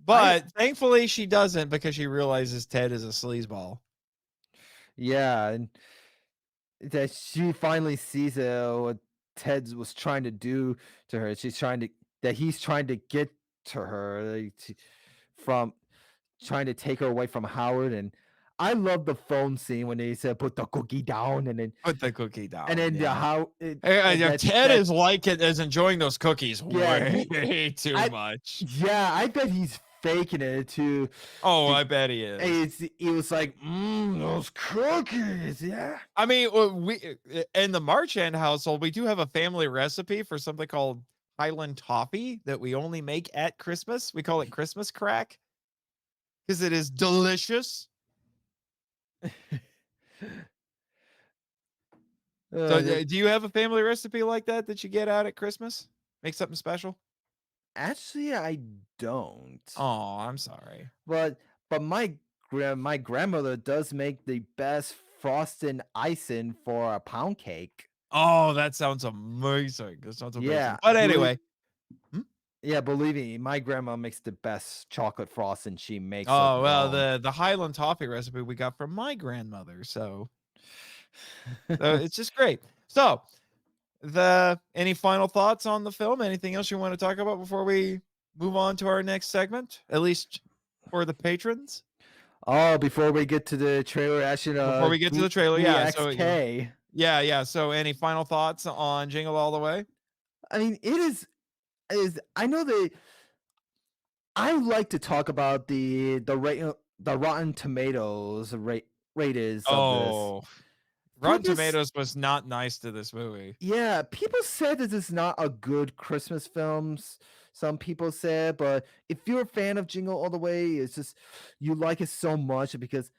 But thankfully she doesn't, because she realizes Ted is a sleazeball. Yeah, and that she finally sees what Ted was trying to do to her. He's trying to get to her, from trying to take her away from Howard. And I love the phone scene when they said put the cookie down, and then put the cookie down, and then Ted is enjoying those cookies way too much. Yeah, I bet he's faking it too. Oh, I bet he is. He was like, those cookies, yeah. I mean, we in the Marchand household, we do have a family recipe for something called Highland toffee that we only make at Christmas. We call it Christmas crack because it is delicious. So, do you have a family recipe like that you get out at Christmas? Make something special? Actually, I don't. Oh, I'm sorry. But my grandmother does make the best frosted icing for a pound cake. Oh, that sounds amazing. Yeah, but anyway. Yeah, believe me, my grandma makes the best chocolate frosting she makes. Oh, well, the Highland toffee recipe we got from my grandmother, so it's just great. So, any final thoughts on the film? Anything else you want to talk about before we move on to our next segment? At least for the patrons? Oh, before we get to the trailer, actually, before we get to the trailer, yeah. So, XK. Yeah. So, any final thoughts on Jingle All the Way? I mean, it is I know I like to talk about the Rotten Tomatoes rate is of this. Rotten Tomatoes was not nice to this movie. Yeah, people said this is not a good Christmas film, some people said. But if you're a fan of Jingle All the Way, it's just you like it so much because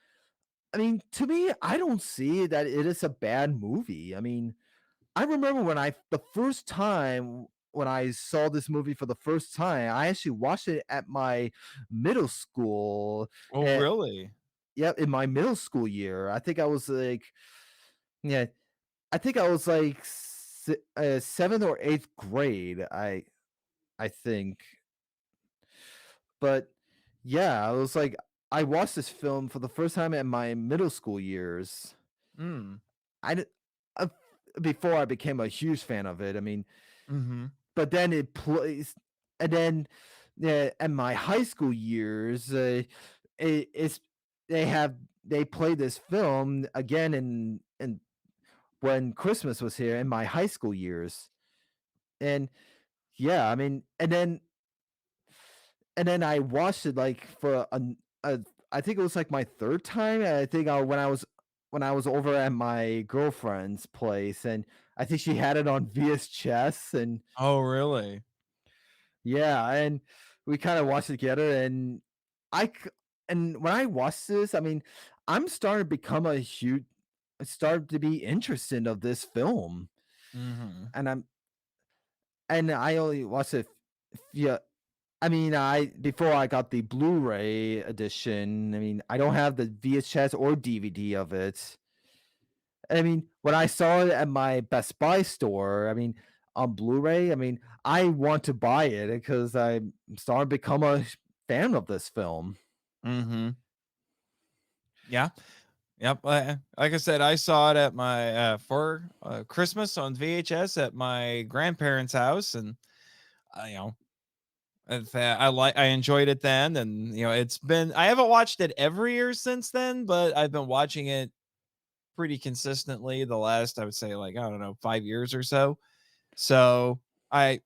I mean, to me, I don't see that it is a bad movie. I mean, I remember when the first time when I saw this movie for the first time, I actually watched it at my middle school. Oh, eh, really? Yep, in my middle school year. I think I was like, yeah, I think I was like seventh or eighth grade. I think, but yeah, I was like, I watched this film for the first time in my middle school years. Mm. I did, uh, before I became a huge fan of it. I mean, Mhm. but then it plays, and then yeah, in my high school years, it's they have they play this film again in when Christmas was here in my high school years, and yeah, I mean, and then I watched it like for a I think it was like my third time. I think when I was over at my girlfriend's place, and I think she had it on VHS, and Oh, really? yeah, and we kind of watched it together, and I c- and when I watched this, I mean, I'm starting to become a huge, I started to be interested of this film, Mhm. and I only watched it, yeah. I mean, I before I got the Blu-ray edition. I mean, I don't have the VHS or DVD of it. I mean, when I saw it at my Best Buy store, I mean, on Blu-ray, I mean, I want to buy it because I'm starting to become a fan of this film. Mhm. Yeah. Yep. Like I said, I saw it at my for Christmas on VHS at my grandparents' house, and you know, I enjoyed it then, and you know, I haven't watched it every year since then, but I've been watching it pretty consistently the last, I would say, like, I don't know, 5 years or so. So I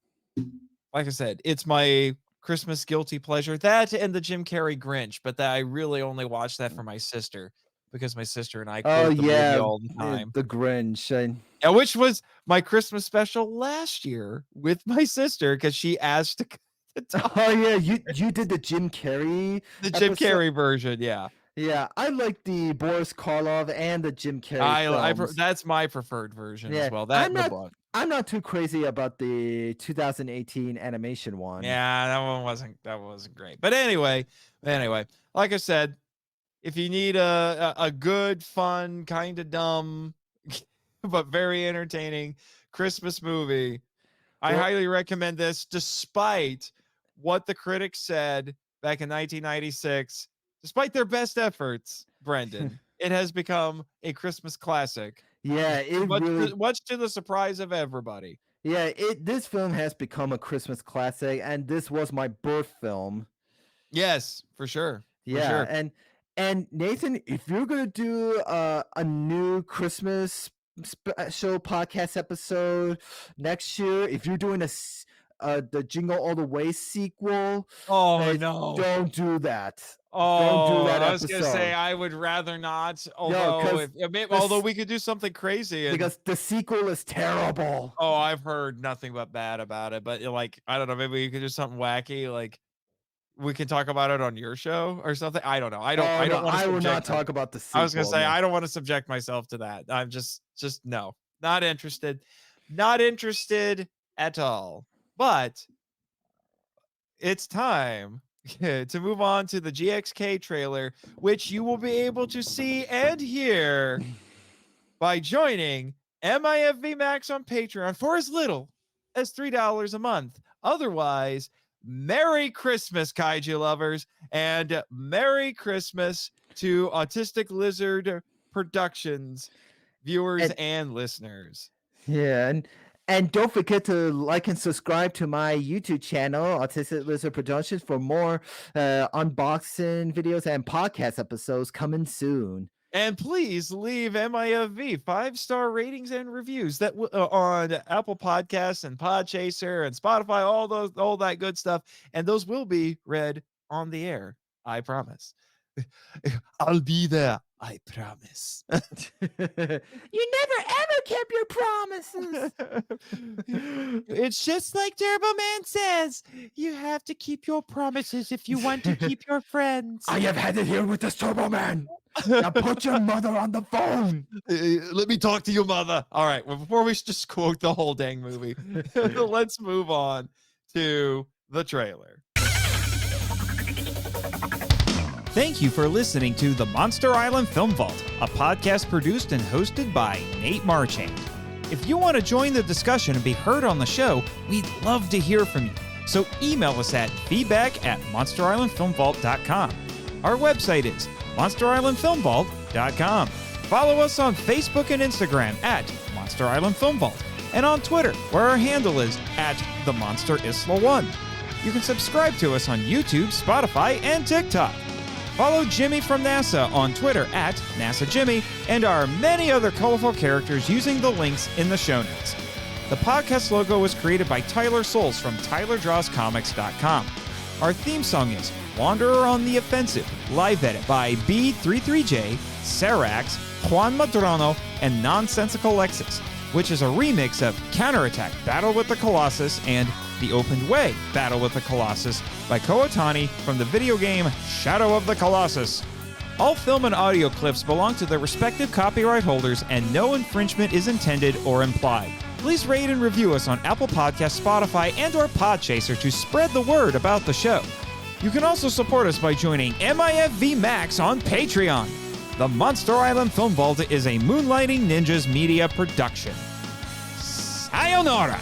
like I said, it's my Christmas guilty pleasure. That and the Jim Carrey Grinch, but that I really only watch that for my sister because my sister and I Oh quote the movie yeah, all the time. the Grinch. And Yeah, which was my Christmas special last year with my sister because she asked to talk oh yeah, about you did the Jim Carrey the Jim episode. Carrey version. Yeah, Yeah, I like the Boris Karloff and the Jim Carrey films. that's my preferred version as Yeah, well. That and the book. I'm not too crazy about the 2018 animation one. Yeah, that wasn't great. But anyway, like I said, if you need a good, fun, kind of dumb, but very entertaining Christmas movie, I Well, highly recommend this. Despite what the critics said back in 1996, despite their best efforts, Brendan, it has become a Christmas classic, yeah, it much really, much to the surprise of everybody. yeah, this film has become a Christmas classic, and this was my birth film. Yes, for sure, for Yeah, sure. and Nathan, if you're gonna do a new Christmas special podcast episode next year, if you're doing the Jingle All the Way sequel, Oh uh, no. don't do that. Don't do Oh, that I was gonna say episode. I would rather not. No, Although, if although we could do something crazy, and because the sequel is terrible. oh, I've heard nothing but bad about it. But like, I don't know, maybe you could do something wacky. Like we can talk about it on your show or something. I don't know. I don't. Oh I no, don't want to I will not subject my. talk about the I was gonna sequel. say No. I don't want to subject myself to that. I'm just no, not interested, not interested at all. But it's time to move on to the GXK trailer, which you will be able to see and hear by joining MIFV Max on Patreon for as little as $3 a month. Otherwise, Merry Christmas, kaiju lovers, and Merry Christmas to Autistic Lizard Productions viewers And and listeners. yeah, and don't forget to like and subscribe to my YouTube channel, Autistic Lizard Productions, for more unboxing videos and podcast episodes coming soon. And please leave MIFV 5-star ratings and reviews that on Apple Podcasts and Podchaser and Spotify, all that good stuff, and those will be read on the air. I promise. I'll be there. I promise. You never ever kept your promises. It's just like Turbo Man says. You have to keep your promises if you want to keep your friends. I have had it here with this Turbo Man. Now put your mother on the phone. Let me talk to your mother. All right. Well, before we just quote the whole dang movie, let's move on to the trailer. Thank you for listening to the Monster Island Film Vault, a podcast produced and hosted by Nate Marchand. If you want to join the discussion and be heard on the show, we'd love to hear from you. So email us at feedback@monsterislandfilmvault.com. Our website is monsterislandfilmvault.com. Follow us on Facebook and Instagram at Monster Island Film Vault, and on Twitter, where our handle is @TheMonsterIsla1. You can subscribe to us on YouTube, Spotify, and TikTok. Follow Jimmy from NASA on Twitter at NASAJimmy, and our many other colorful characters using the links in the show notes. The podcast logo was created by Tyler Souls from TylerDrawsComics.com. Our theme song is Wanderer on the Offensive, live edit by B33J, Sarax, Juan Madrano, and Nonsensical Lexus, which is a remix of Counterattack Battle with the Colossus and The Opened Way Battle with the Colossus by Koatani from the video game Shadow of the Colossus. All film and audio clips belong to their respective copyright holders and no infringement is intended or implied. Please rate and review us on Apple Podcasts, Spotify, and or Podchaser to spread the word about the show. You can also support us by joining MIFV Max on Patreon. The Monster Island Film Vault is a Moonlighting Ninjas media production. Sayonara!